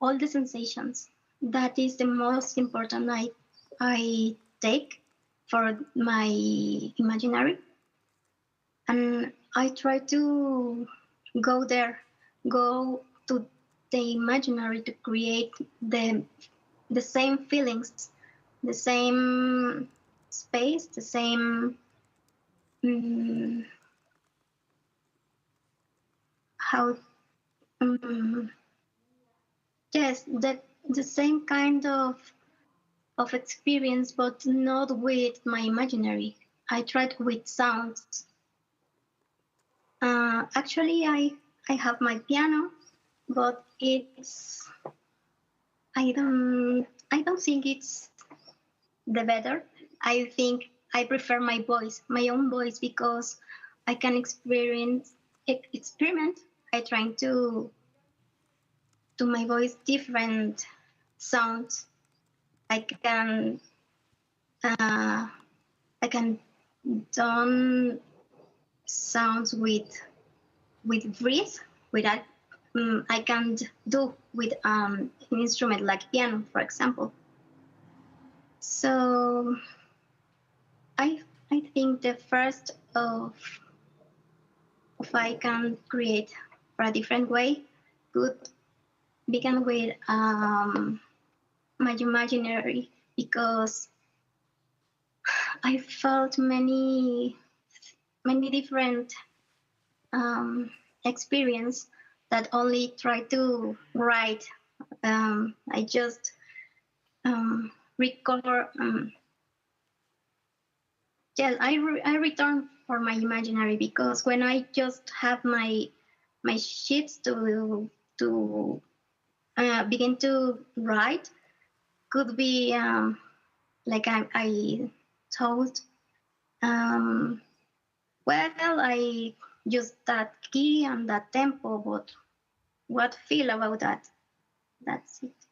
all the sensations. That is the most important I take for my imaginary. And I try to go there, go to the imaginary to create the same feelings, the same space, the same how yes, the same kind of experience, but not with my imaginary. I tried with sounds. Actually, I have my piano, but I don't think it's the better. I think I prefer my voice, my own voice, because I can experiment. I trying to my voice different sounds. I can done sounds with breath. With that, I can do with an instrument like piano, for example. So I think the first of I can create for a different way could begin with my imaginary, because I felt many different experience that only try to write. I just recover. Yes, I return for my imaginary, because when I just have my sheets to begin to write, could be like I told. Well, I use that key and that tempo, but what feel about that? That's it.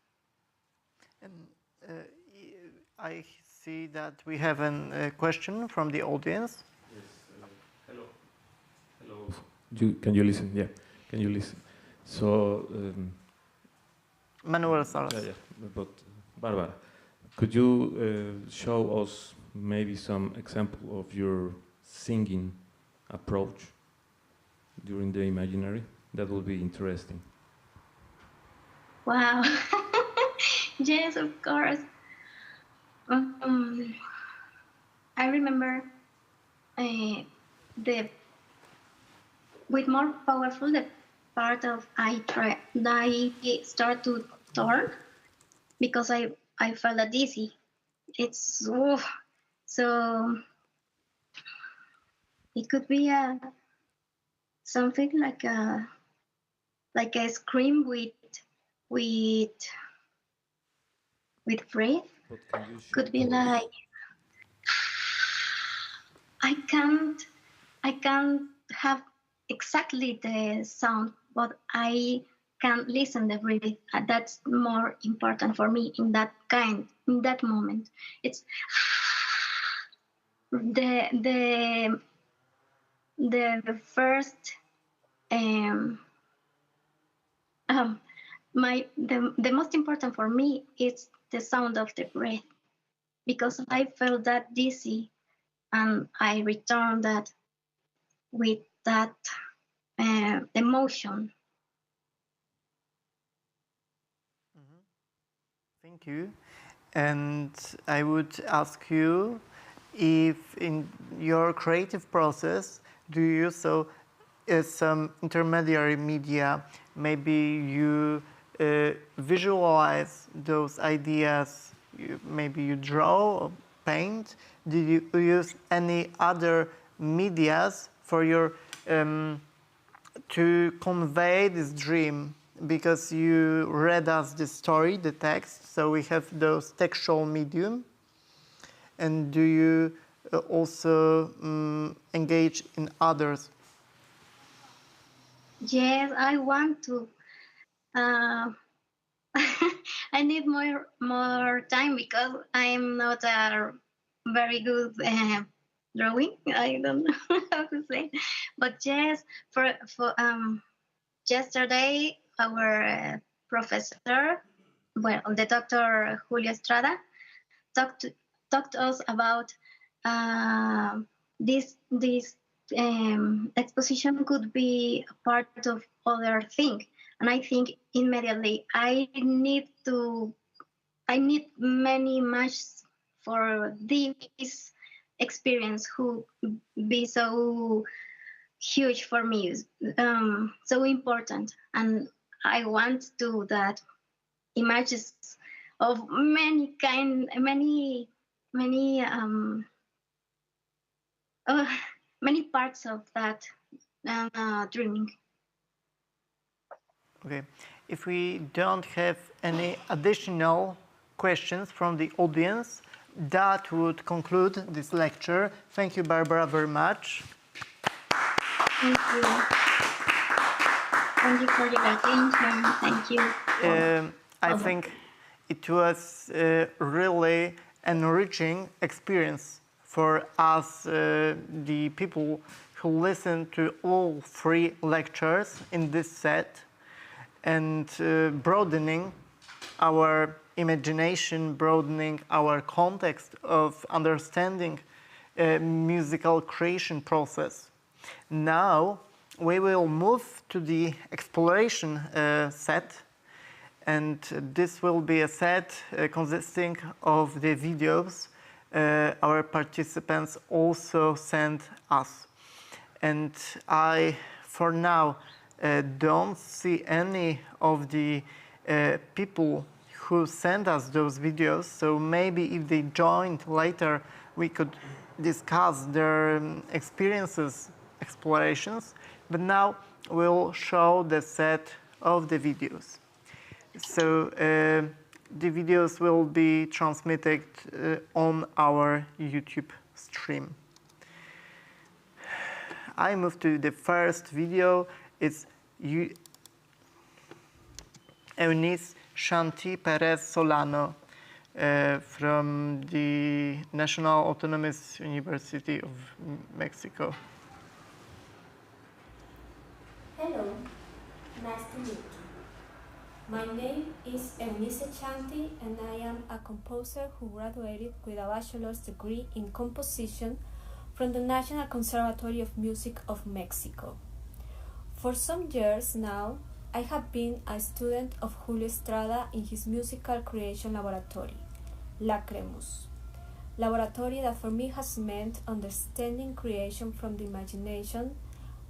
And I see that we have a question from the audience. Yes. Hello. Hello. Can you listen? Yeah. Can you listen? So. Manuel Salas. Yeah. But Barbara, could you show us maybe some example of your singing approach during the imaginary? That would be interesting. Wow. Yes, of course. I remember with more powerful part of I start to talk because I felt dizzy. It's so it could be something like a scream with breath. Could be like I can't have exactly the sound, but I can listen the breath. That's more important for me in that moment. It's the first the most important for me is the sound of the breath, because I felt that dizzy and I returned that with that emotion. Thank you. And I would ask you if in your creative process, do you use some intermediary media? Maybe you visualize those ideas, maybe you draw or paint. Did you use any other medias for your to convey this dream? Because you read us the story, the text, so we have those textual medium. And do you also engage in others? Yes, I want to. I need more time because I'm not a very good drawing. I don't know how to say, but yes, for yesterday our professor, well, the Dr. Julio Estrada, talked to us about this exposition could be a part of other thing, and I think immediately I need many much for this experience who be so huge for me, so important, and I want to do that images of many many parts of that dreaming. Okay. If we don't have any additional questions from the audience, that would conclude this lecture. Thank you, Barbara, very much. Thank you. Thank you for your attention. Thank you. I think it was really enriching experience for us, the people who listened to all 3 lectures in this set, and broadening our imagination, broadening our context of understanding musical creation process. Now we will move to the exploration set, and this will be a set consisting of the videos our participants also sent us. And I, for now, don't see any of the people who sent us those videos, so maybe if they joined later, we could discuss their experiences, explorations, but now we'll show the set of the videos. So the videos will be transmitted on our YouTube stream. I move to the first video. It's Eunice Shanti Perez Solano from the National Autonomous University of Mexico. Hello, nice to meet you. My name is Eunice Shanti, and I am a composer who graduated with a bachelor's degree in composition from the National Conservatory of Music of Mexico. For some years now, I have been a student of Julio Estrada in his musical creation laboratory, Lacremus, laboratory that for me has meant understanding creation from the imagination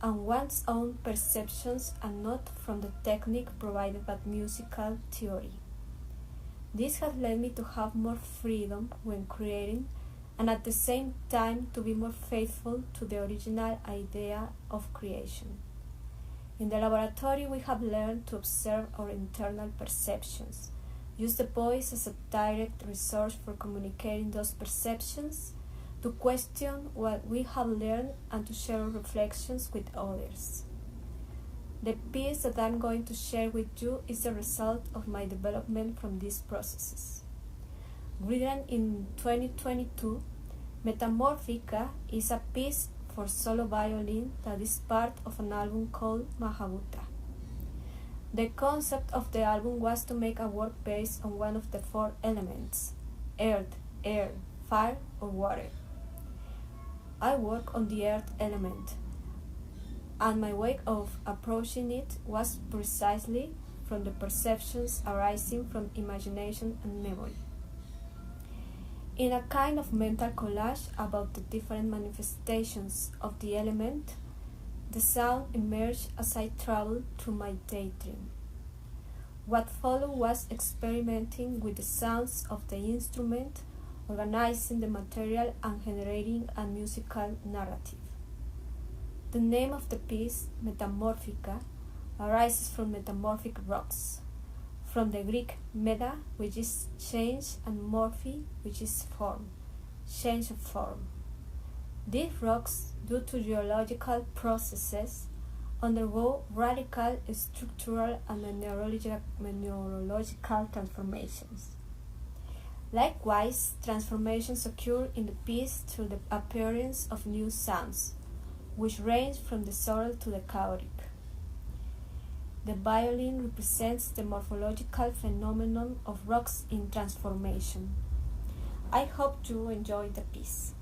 and one's own perceptions and not from the technique provided by musical theory. This has led me to have more freedom when creating and at the same time to be more faithful to the original idea of creation. In the laboratory, we have learned to observe our internal perceptions, use the voice as a direct resource for communicating those perceptions, to question what we have learned, and to share reflections with others. The piece that I'm going to share with you is the result of my development from these processes. Written in 2022, Metamorphica is a piece for solo violin that is part of an album called Mahabuta. The concept of the album was to make a work based on one of the 4 elements: earth, air, fire, or water. I work on the earth element, and my way of approaching it was precisely from the perceptions arising from imagination and memory. In a kind of mental collage about the different manifestations of the element, the sound emerged as I traveled through my daydream. What followed was experimenting with the sounds of the instrument, organizing the material and generating a musical narrative. The name of the piece, Metamorphica, arises from metamorphic rocks, from the Greek meta, which is change, and morphe, which is form, change of form. These rocks, due to geological processes, undergo radical structural and mineralogical transformations. Likewise, transformations occur in the piece through the appearance of new sounds, which range from the subtle to the chaotic. The violin represents the morphological phenomenon of rocks in transformation. I hope you enjoy the piece.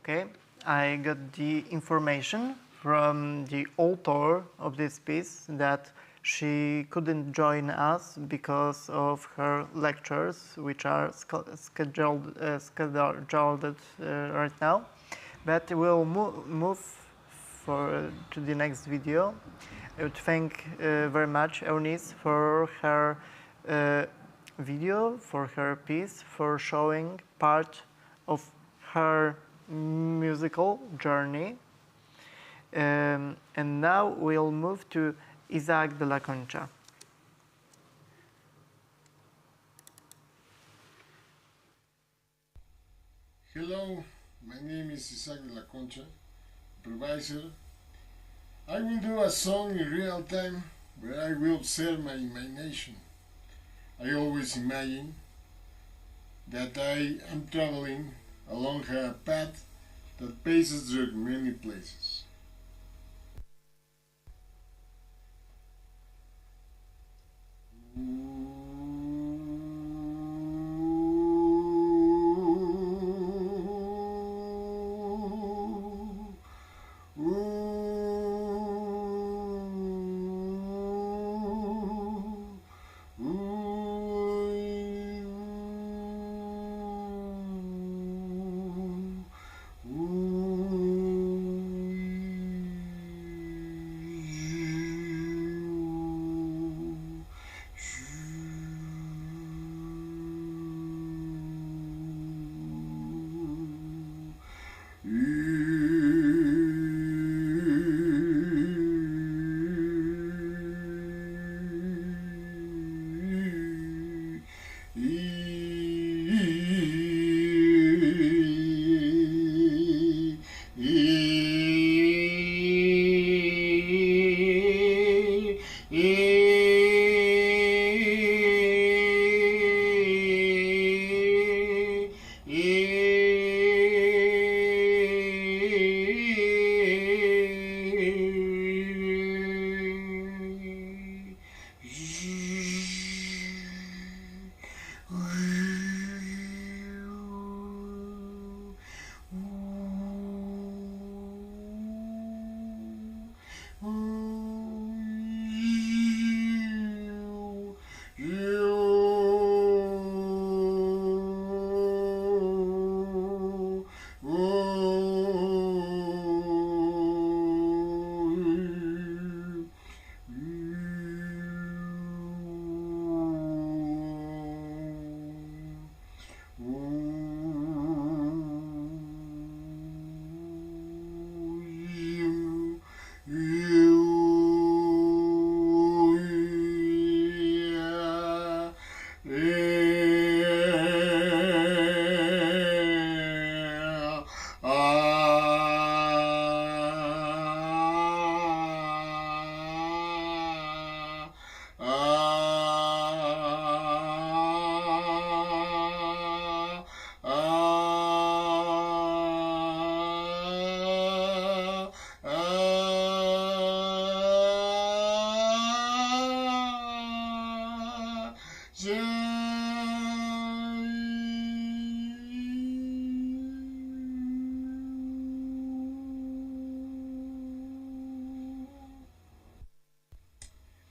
Okay, I got the information from the author of this piece that she couldn't join us because of her lectures, which are scheduled right now. But we'll move to the next video. I would thank very much Eunice for her video, for her piece, for showing part of her musical journey. And now we'll move to Isaac de la Concha. Hello, my name is Isaac de la Concha, improviser. I will do a song in real time where I will observe my imagination. I always imagine that I am traveling along a path that passes through many places.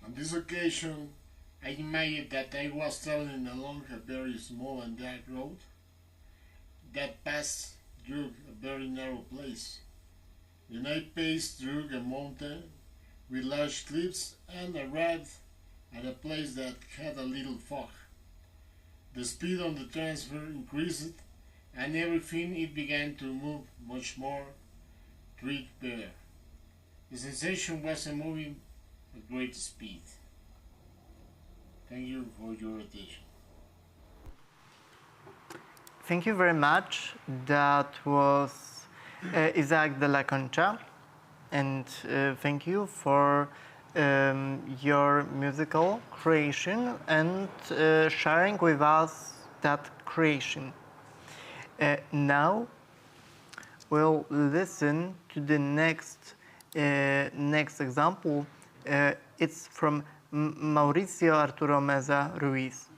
On this occasion, I imagined that I was traveling along a very small and dark road that passed through a very narrow place. Then I passed through a mountain with large cliffs and arrived at a place that had a little fog. The speed on the transfer increased, and everything it began to move much more better. The sensation was a moving at great speed. Thank you for your attention. Thank you very much. That was Isaac de la Concha, and thank you for your musical creation and sharing with us that creation. Now we'll listen to the next example. It's from Mauricio Arturo Meza Ruiz.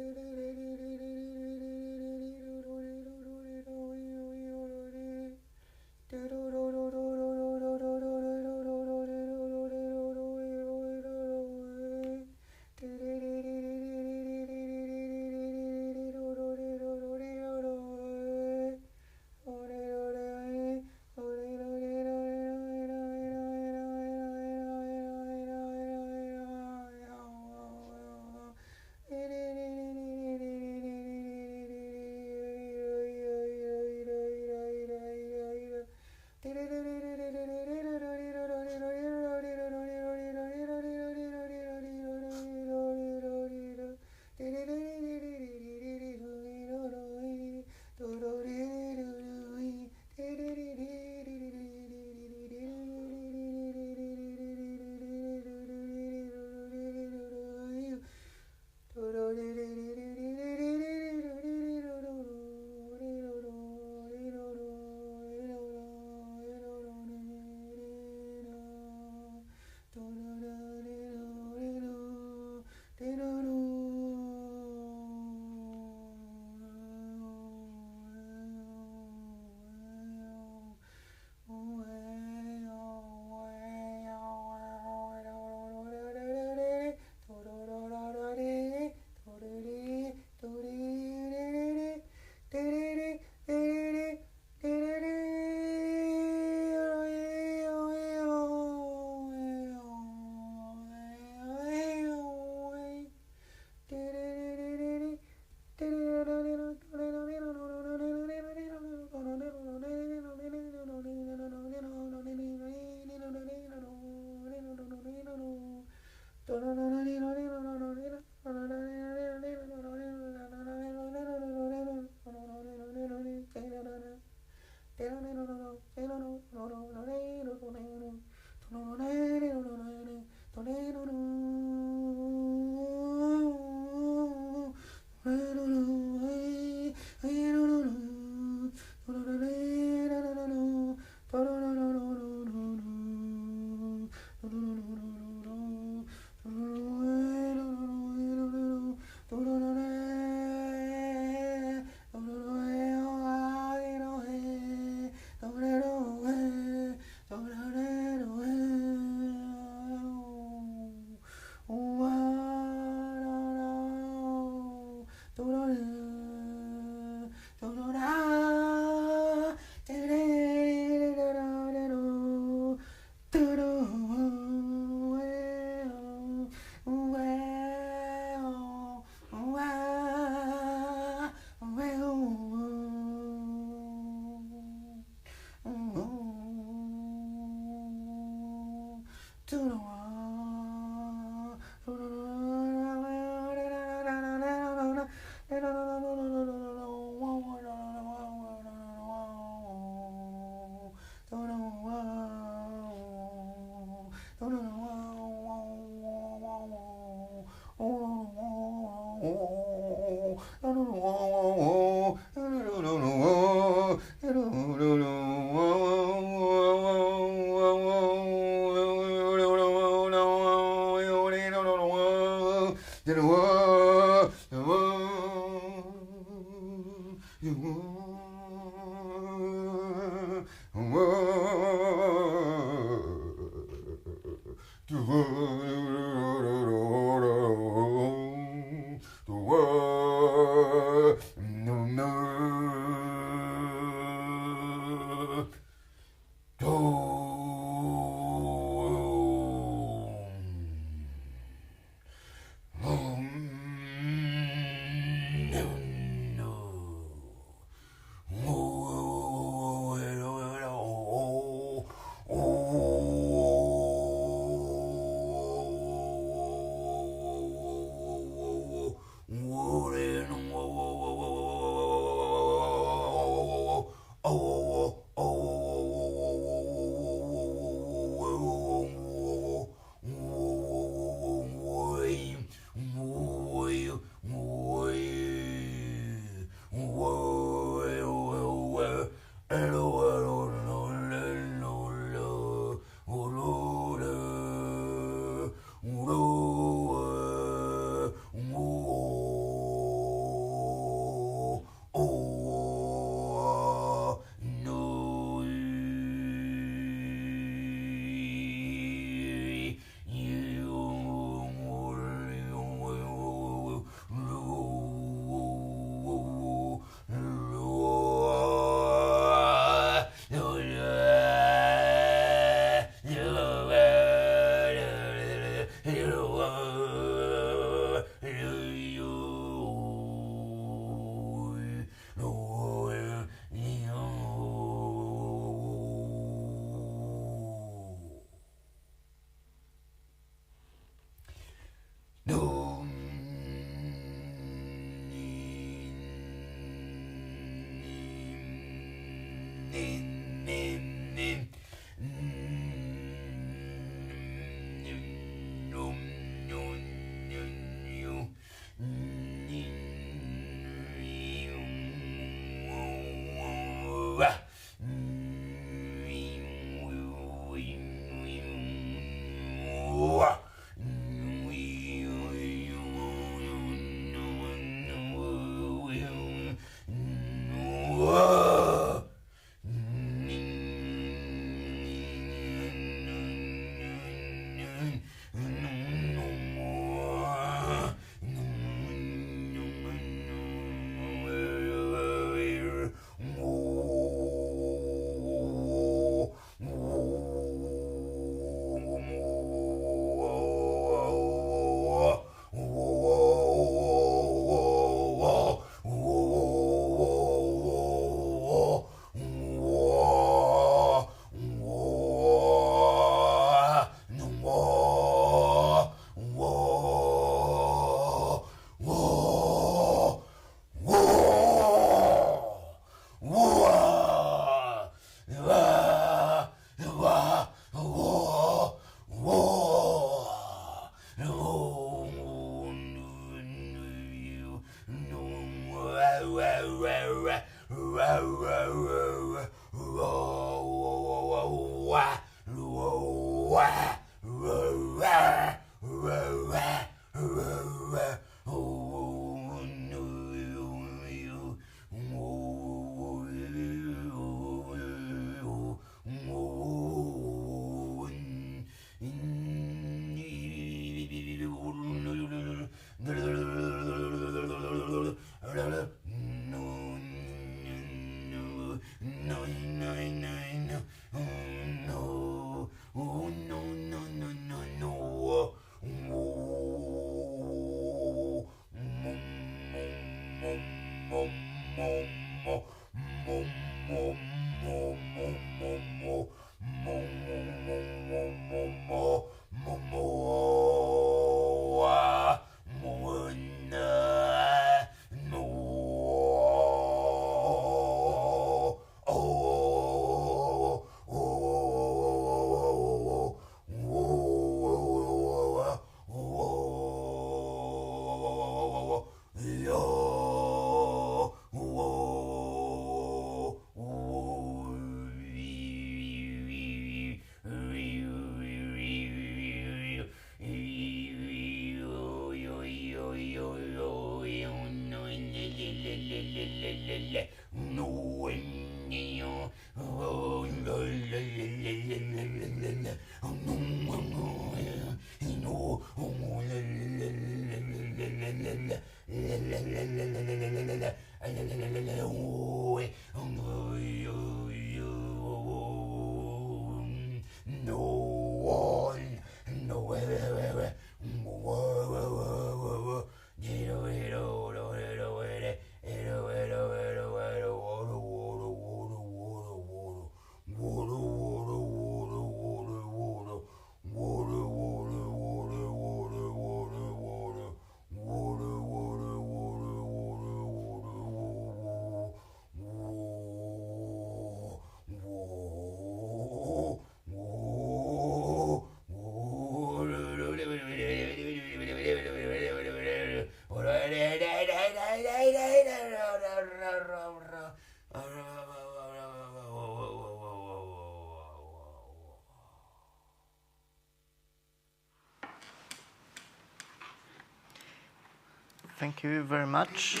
Thank you very much.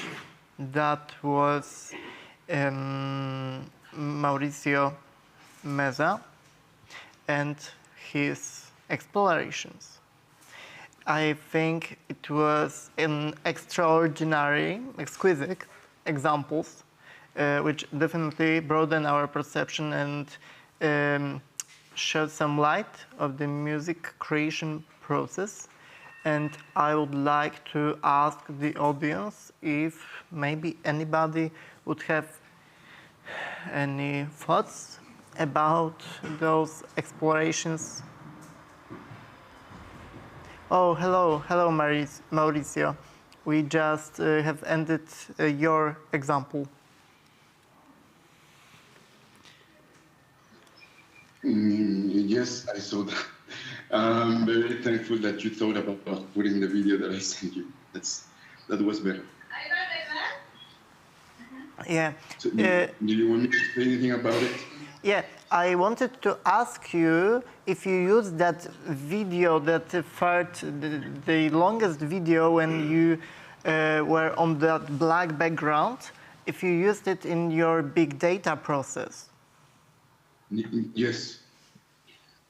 That was Mauricio Meza and his explorations. I think it was an extraordinary, exquisite examples, which definitely broaden our perception and shed some light of the music creation process. And I would like to ask the audience if maybe anybody would have any thoughts about those explorations. Oh, hello, Mauricio. We just have ended your example. Yes, I saw that. I'm very thankful that you thought about putting the video that I sent you. That was better. Yeah. So, do you want me to say anything about it? Yeah, I wanted to ask you if you used that video, that the longest video when you were on that black background, if you used it in your big data process. Yes.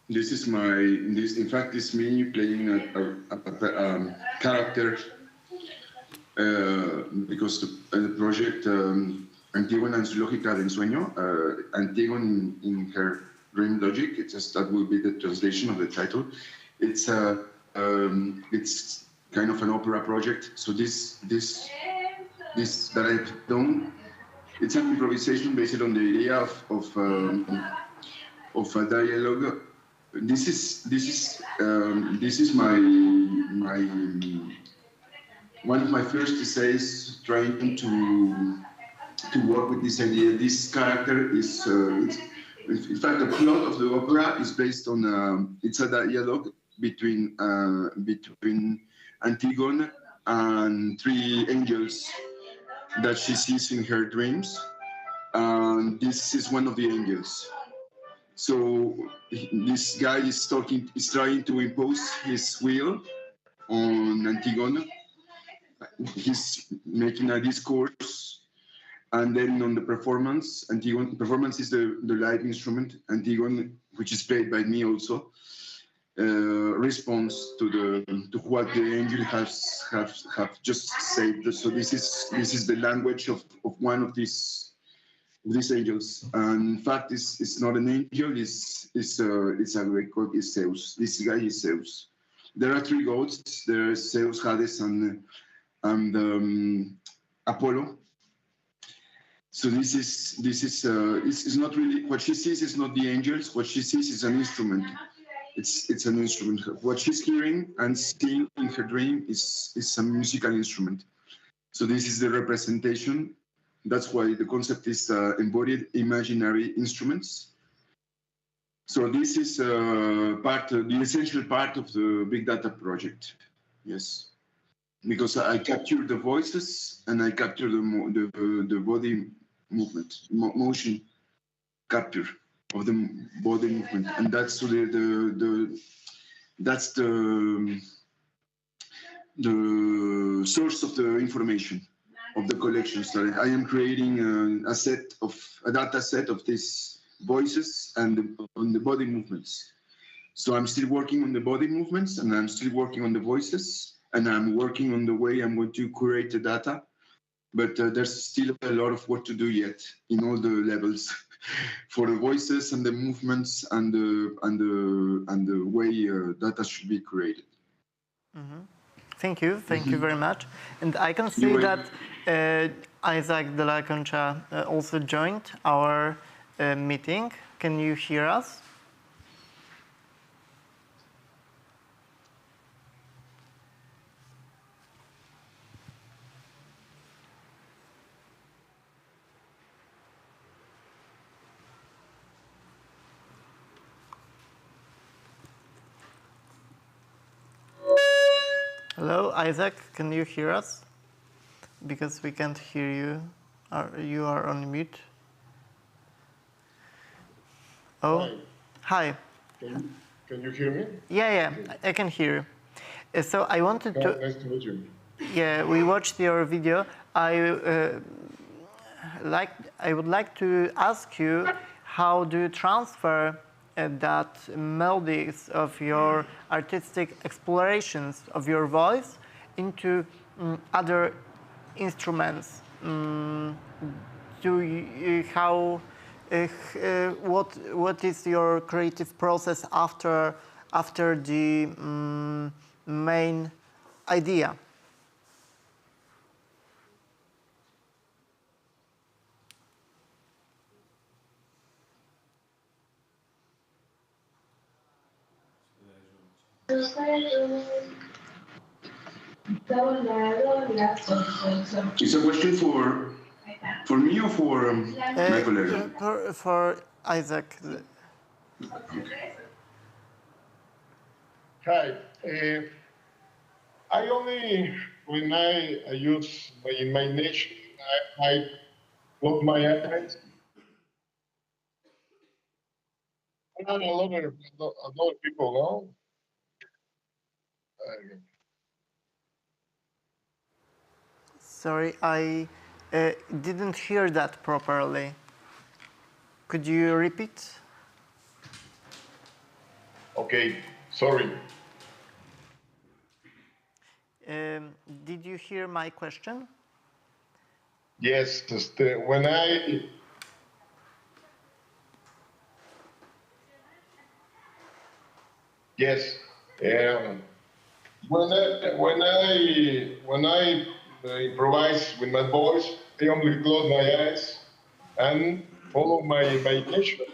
This is in fact, it's me playing a character because the project Antígona en su lógica del ensueño, Antígona in her dream logic, that will be the translation of the title. It's kind of an opera project. So this that I've done, it's an improvisation based on the idea of a dialogue. This is my one of my first essays trying to work with this idea. This character is in fact the plot of the opera is based on it's a dialogue between Antigone and three angels that she sees in her dreams. And this is one of the angels. So this guy is trying to impose his will on Antigone. He's making a discourse, and then on the performance, Antigone, performance is the live instrument. Antigone, which is played by me also, responds to what the angel have just said. So this is the language of one of these angels. And in fact, it's not an angel. It's a Greek god. It's Zeus. This guy is Zeus. There are three gods. There is Zeus, Hades, and Apollo. So this is not really what she sees. Is not the angels. What she sees is an instrument. It's an instrument. What she's hearing and seeing in her dream is a musical instrument. So this is the representation. That's why the concept is embodied imaginary instruments. So this is the essential part of the big data project. Yes, because I capture the voices and I capture the body movement, motion capture of the body movement, and that's the source of the information of the collection. So I am creating a data set of these voices and on the body movements. So I'm still working on the body movements, and I'm still working on the voices, and I'm working on the way I'm going to curate the data. But there's still a lot of work to do yet in all the levels for the voices and the movements and the way data should be created. Mm-hmm. Thank you very much. And I can see that Isaac de la Concha also joined our meeting. Can you hear us? Hello, Isaac, can you hear us? Because we can't hear you. You are on mute. Oh, hi. Can you hear me? Yeah, I can hear you. So I wanted to... Nice to meet you. Yeah, we watched your video. I would like to ask you, how do you transfer that melodies of your artistic explorations of your voice into other instruments? What is your creative process after the main idea? Is a question for me or for my colleague? For Isaac. Okay. Hi. I only, when I use my imagination, I close my eyes. A lot of people know. Sorry, I didn't hear that properly. Could you repeat? Okay, sorry. Did you hear my question? Yes, just when I... Yes. When I improvise with my voice, I only close my eyes and follow my imagination.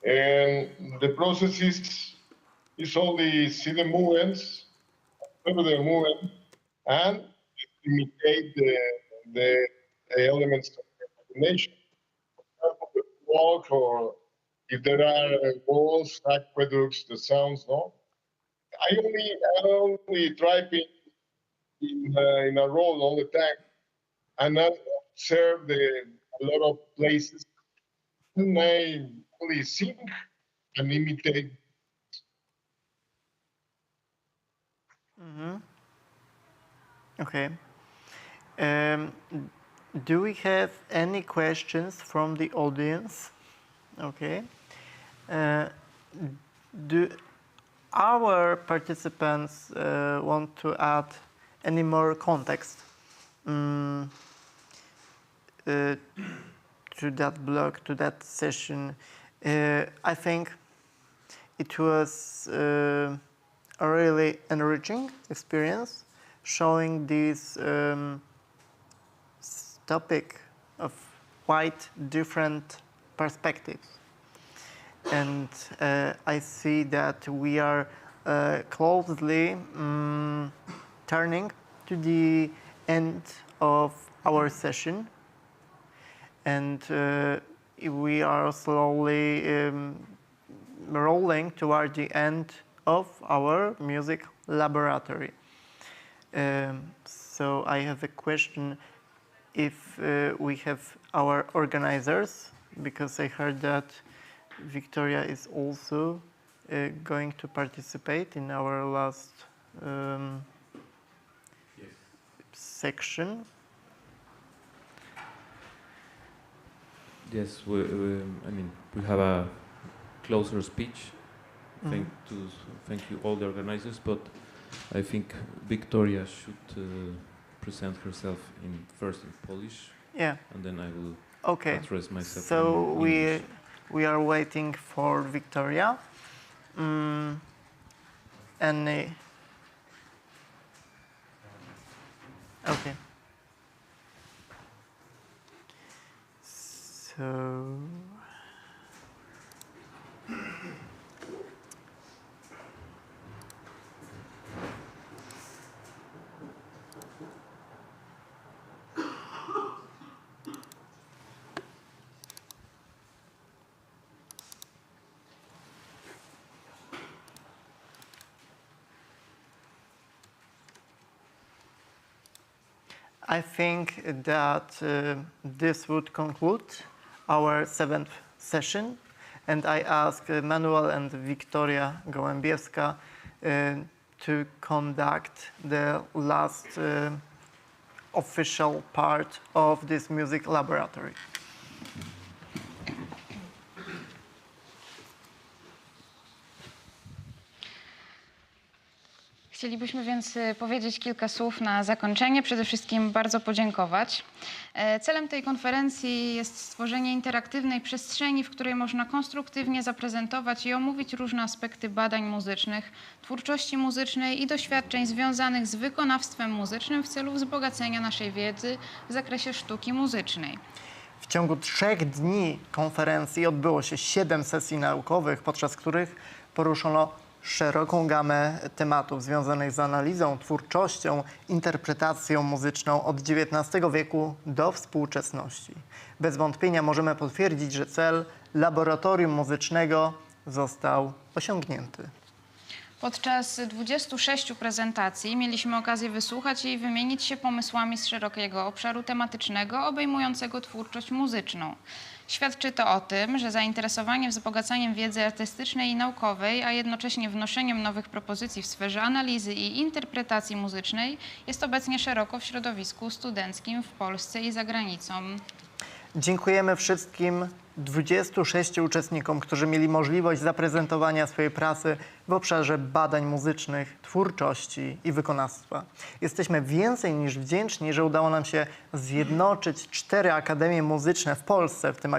And the process is only see the movements, observe the movement, and imitate the elements of the imagination. For example, the walk, or if there are walls, aqueducts, the sounds, no? I only type in a role all the time. and I observed a lot of places, and I only sing and imitate. Mm-hmm. Okay. Do we have any questions from the audience? Okay. Do our participants want to add any more context to that blog, to that session? I think it was a really enriching experience, showing this topic of quite different perspectives. And I see that we are closely turning to the end of our session, and we are slowly rolling toward the end of our music laboratory. So I have a question if we have our organizers, because I heard that Victoria is also going to participate in our last section. Yes, I mean, we have a closer speech. Thank you all the organizers, but I think Victoria should present herself first in Polish. Yeah. And then I will address myself. So in English. we are waiting for Victoria. Okay. So. I think that this would conclude our 7th session, and I ask Manuel and Victoria Gołębiewska to conduct the last official part of this music laboratory. Chcielibyśmy więc powiedzieć kilka słów na zakończenie. Przede wszystkim bardzo podziękować. Celem tej konferencji jest stworzenie interaktywnej przestrzeni, w której można konstruktywnie zaprezentować i omówić różne aspekty badań muzycznych, twórczości muzycznej i doświadczeń związanych z wykonawstwem muzycznym w celu wzbogacenia naszej wiedzy w zakresie sztuki muzycznej. W ciągu 3 dni konferencji odbyło się 7 sesji naukowych, podczas których poruszono szeroką gamę tematów związanych z analizą, twórczością, interpretacją muzyczną od XIX wieku do współczesności. Bez wątpienia możemy potwierdzić, że cel Laboratorium Muzycznego został osiągnięty. Podczas 26 prezentacji mieliśmy okazję wysłuchać i wymienić się pomysłami z szerokiego obszaru tematycznego obejmującego twórczość muzyczną. Świadczy to o tym, że zainteresowanie wzbogacaniem wiedzy artystycznej i naukowej, a jednocześnie wnoszeniem nowych propozycji w sferze analizy i interpretacji muzycznej jest obecnie szeroko w środowisku studenckim w Polsce i za granicą. Dziękujemy wszystkim 26 uczestnikom, którzy mieli możliwość zaprezentowania swojej pracy w obszarze badań muzycznych, twórczości i wykonawstwa. Jesteśmy więcej niż wdzięczni, że udało nam się zjednoczyć 4 akademie muzyczne w Polsce, w tym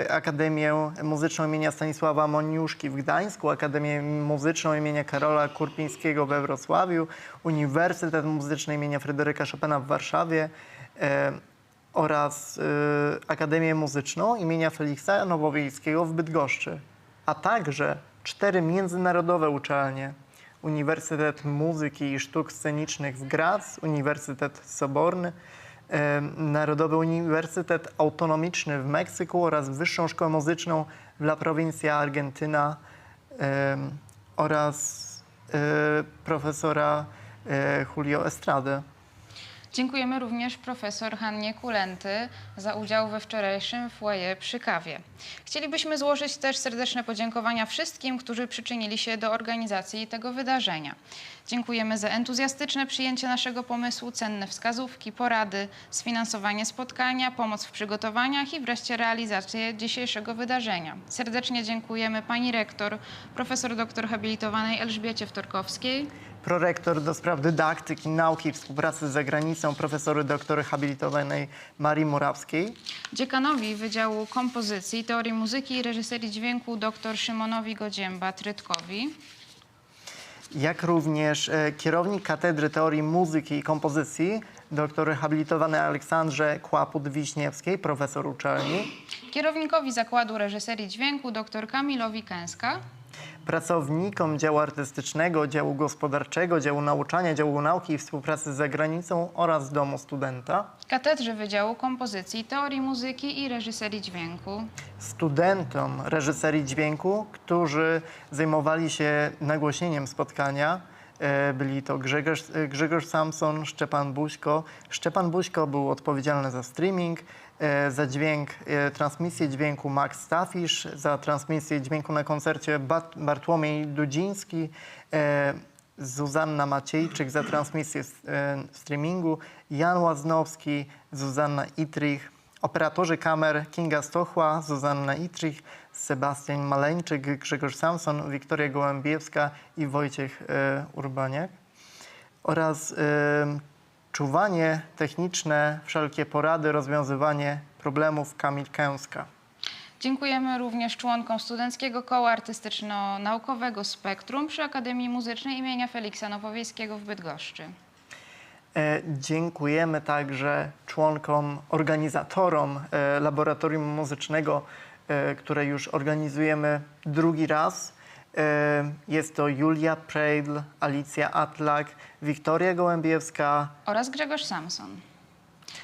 Akademię Muzyczną imienia Stanisława Moniuszki w Gdańsku, Akademię Muzyczną imienia Karola Kurpińskiego we Wrocławiu, Uniwersytet Muzyczny imienia Fryderyka Chopina w Warszawie, oraz Akademię Muzyczną imienia Feliksa Nowowiejskiego w Bydgoszczy, a także 4 międzynarodowe uczelnie: Uniwersytet Muzyki i Sztuk Scenicznych w Graz, Uniwersytet Soborny, Narodowy Uniwersytet Autonomiczny w Meksyku oraz Wyższą Szkołę Muzyczną w La Provincia Argentyna oraz profesora Julio Estradę. Dziękujemy również profesor Hannie Kulenty za udział we wczorajszym foyer przy kawie. Chcielibyśmy złożyć też serdeczne podziękowania wszystkim, którzy przyczynili się do organizacji tego wydarzenia. Dziękujemy za entuzjastyczne przyjęcie naszego pomysłu, cenne wskazówki, porady, sfinansowanie spotkania, pomoc w przygotowaniach i wreszcie realizację dzisiejszego wydarzenia. Serdecznie dziękujemy pani rektor, profesor doktor habilitowanej Elżbiecie Wtorkowskiej, prorektor do spraw dydaktyki, nauki i współpracy z zagranicą, profesor doktor habilitowanej Marii Morawskiej, dziekanowi Wydziału Kompozycji, Teorii Muzyki i Reżyserii Dźwięku dr Szymonowi Godzięba-Trytkowi, jak również kierownik Katedry Teorii Muzyki i Kompozycji, dr habilitowanej Aleksandrze Kłaput-Wiśniewskiej, profesor uczelni, kierownikowi Zakładu Reżyserii Dźwięku dr Kamilowi Kęska, pracownikom działu artystycznego, działu gospodarczego, działu nauczania, działu nauki i współpracy z zagranicą oraz Domu Studenta, Katedrze Wydziału Kompozycji, Teorii Muzyki i Reżyserii Dźwięku, studentom reżyserii dźwięku, którzy zajmowali się nagłośnieniem spotkania. Byli to Grzegorz Samson, Szczepan Buźko. Szczepan Buźko był odpowiedzialny za streaming, za dźwięk, transmisję dźwięku Max Stafisz, za transmisję dźwięku na koncercie Bartłomiej Dudziński, Zuzanna Maciejczyk za transmisję streamingu, Jan Łaznowski, Zuzanna Itrich, operatorzy kamer Kinga Stochła, Zuzanna Itrich, Sebastian Maleńczyk, Grzegorz Samson, Wiktoria Gołębiewska i Wojciech Urbaniak oraz czuwanie techniczne, wszelkie porady, rozwiązywanie problemów Kamil Kęska. Dziękujemy również członkom Studenckiego Koła Artystyczno-Naukowego Spektrum przy Akademii Muzycznej imienia Feliksa Nowowiejskiego w Bydgoszczy. Dziękujemy także członkom, organizatorom Laboratorium Muzycznego, które już organizujemy drugi raz. Jest to Julia Prejdl, Alicja Atlak, Wiktoria Gołębiewska oraz Grzegorz Samson.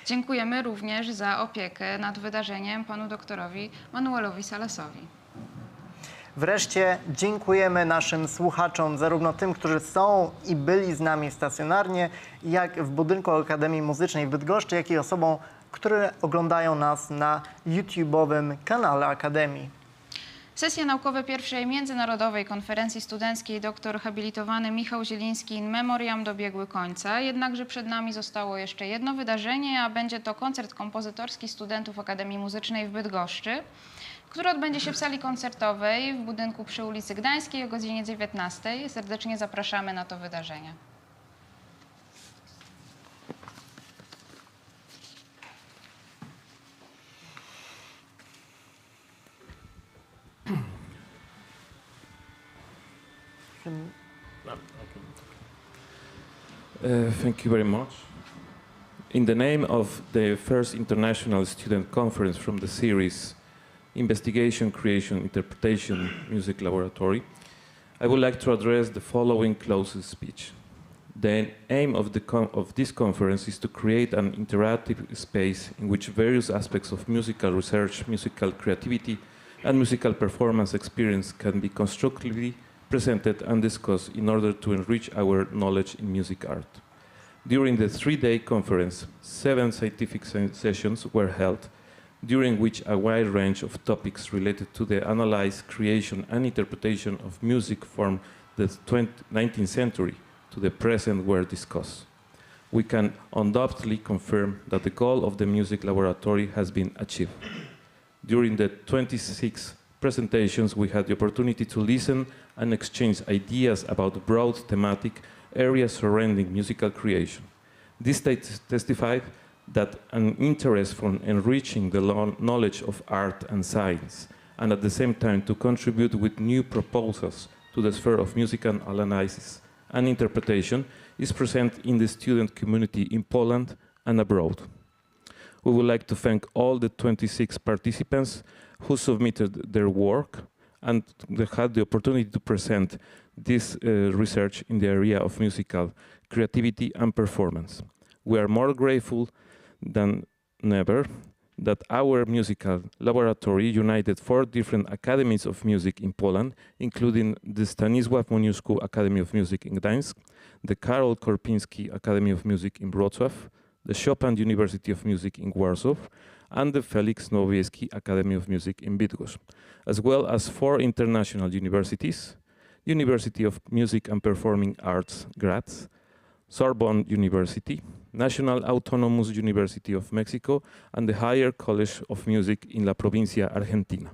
Dziękujemy również za opiekę nad wydarzeniem panu doktorowi Manuelowi Salasowi. Wreszcie dziękujemy naszym słuchaczom, zarówno tym, którzy są i byli z nami stacjonarnie, jak w budynku Akademii Muzycznej w Bydgoszczy, jak i osobom, które oglądają nas na YouTube'owym kanale Akademii. Sesje naukowe pierwszej Międzynarodowej Konferencji Studenckiej dr habilitowany Michał Zieliński in memoriam dobiegły końca, jednakże przed nami zostało jeszcze jedno wydarzenie, a będzie to koncert kompozytorski studentów Akademii Muzycznej w Bydgoszczy, który odbędzie się w sali koncertowej w budynku przy ulicy Gdańskiej o godzinie 19. Serdecznie zapraszamy na to wydarzenie. Thank you very much. In the name of the first International Student Conference from the series Investigation, Creation, Interpretation, Music Laboratory, I would like to address the following closing speech. The aim of this conference is to create an interactive space in which various aspects of musical research, musical creativity, and musical performance experience can be constructively presented and discussed in order to enrich our knowledge in music art. During the 3-day conference, 7 scientific sessions were held, during which a wide range of topics related to the analysis, creation, and interpretation of music from the 19th century to the present were discussed. We can undoubtedly confirm that the goal of the music laboratory has been achieved. During the 26 presentations, we had the opportunity to listen and exchange ideas about broad thematic areas surrounding musical creation. This testified that an interest from enriching the knowledge of art and science, and at the same time to contribute with new proposals to the sphere of musical analysis and interpretation, is present in the student community in Poland and abroad. We would like to thank all the 26 participants who submitted their work and they had the opportunity to present this research in the area of musical creativity and performance. We are more grateful than ever that our musical laboratory united 4 different academies of music in Poland, including the Stanisław Moniuszko Academy of Music in Gdańsk, the Karol Korpiński Academy of Music in Wrocław, the Chopin University of Music in Warsaw, and the Felix Nowowiejski Academy of Music in Bydgoszcz, as well as 4 international universities: University of Music and Performing Arts, Graz, Sorbonne University, National Autonomous University of Mexico, and the Higher College of Music in La Provincia, Argentina.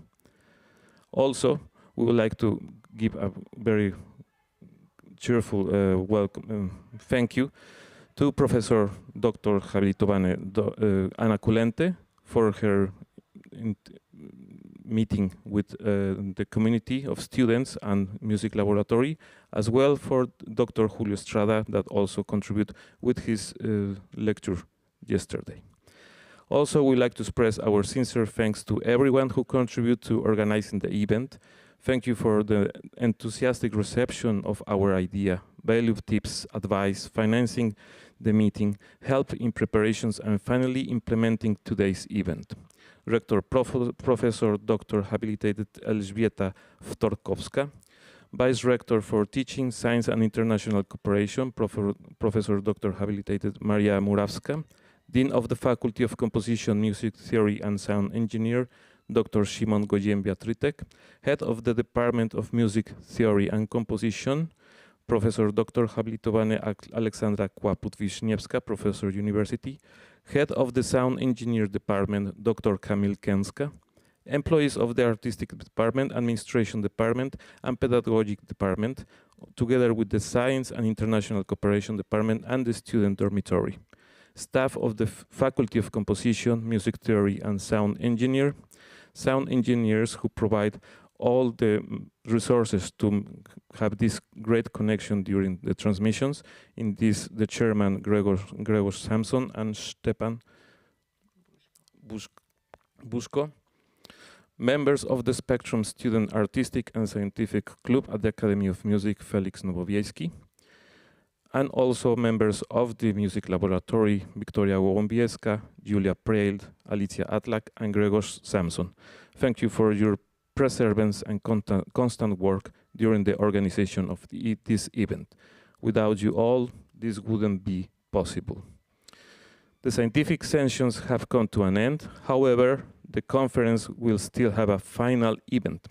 Also, we would like to give a very cheerful welcome, thank you to Professor Dr. Habilitowane Anna Kulente for her meeting with the community of students and music laboratory, as well for Dr. Julio Estrada that also contributed with his lecture yesterday. Also, we'd like to express our sincere thanks to everyone who contributed to organizing the event. Thank you for the enthusiastic reception of our idea, valuable tips, advice, financing the meeting, help in preparations, and finally implementing today's event. Rector Professor Dr. Habilitated Elżbieta Wtorkowska, Vice Rector for Teaching, Science and International Cooperation, Professor Dr. Habilitated Maria Murawska, Dean of the Faculty of Composition, Music Theory and Sound Engineer, Dr. Szymon Godziębia-Trytek, Head of the Department of Music Theory and Composition, Professor Dr. Habilitowane Aleksandra Kłaput-Wiśniewska, Professor University, Head of the Sound Engineer Department, Dr. Kamil Kęska, employees of the Artistic Department, Administration Department, and Pedagogic Department, together with the Science and International Cooperation Department and the Student Dormitory, staff of the Faculty of Composition, Music Theory and Sound Engineer, sound engineers who provide all the resources to have this great connection during the transmissions. In this, the chairman Gregor Samson and Stepan Buszko, members of the Spectrum Student Artistic and Scientific Club at the Academy of Music Felix Nowowiejski, and also members of the Music Laboratory Wiktoria Łombiewska, Julia Preil, Alicja Atlak, and Gregor Samson. Thank you for your perseverance and constant work during the organization of this event. Without you all, this wouldn't be possible. The scientific sessions have come to an end. However, the conference will still have a final event,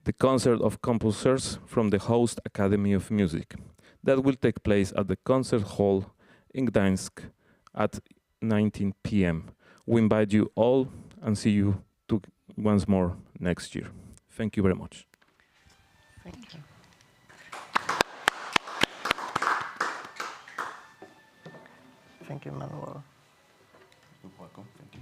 the concert of composers from the host Academy of Music. That will take place at the concert hall in Gdańsk at 19 p.m. We invite you all and see you once more next year. Thank you very much. Thank you. Thank you, Manuel. You're welcome. Thank you.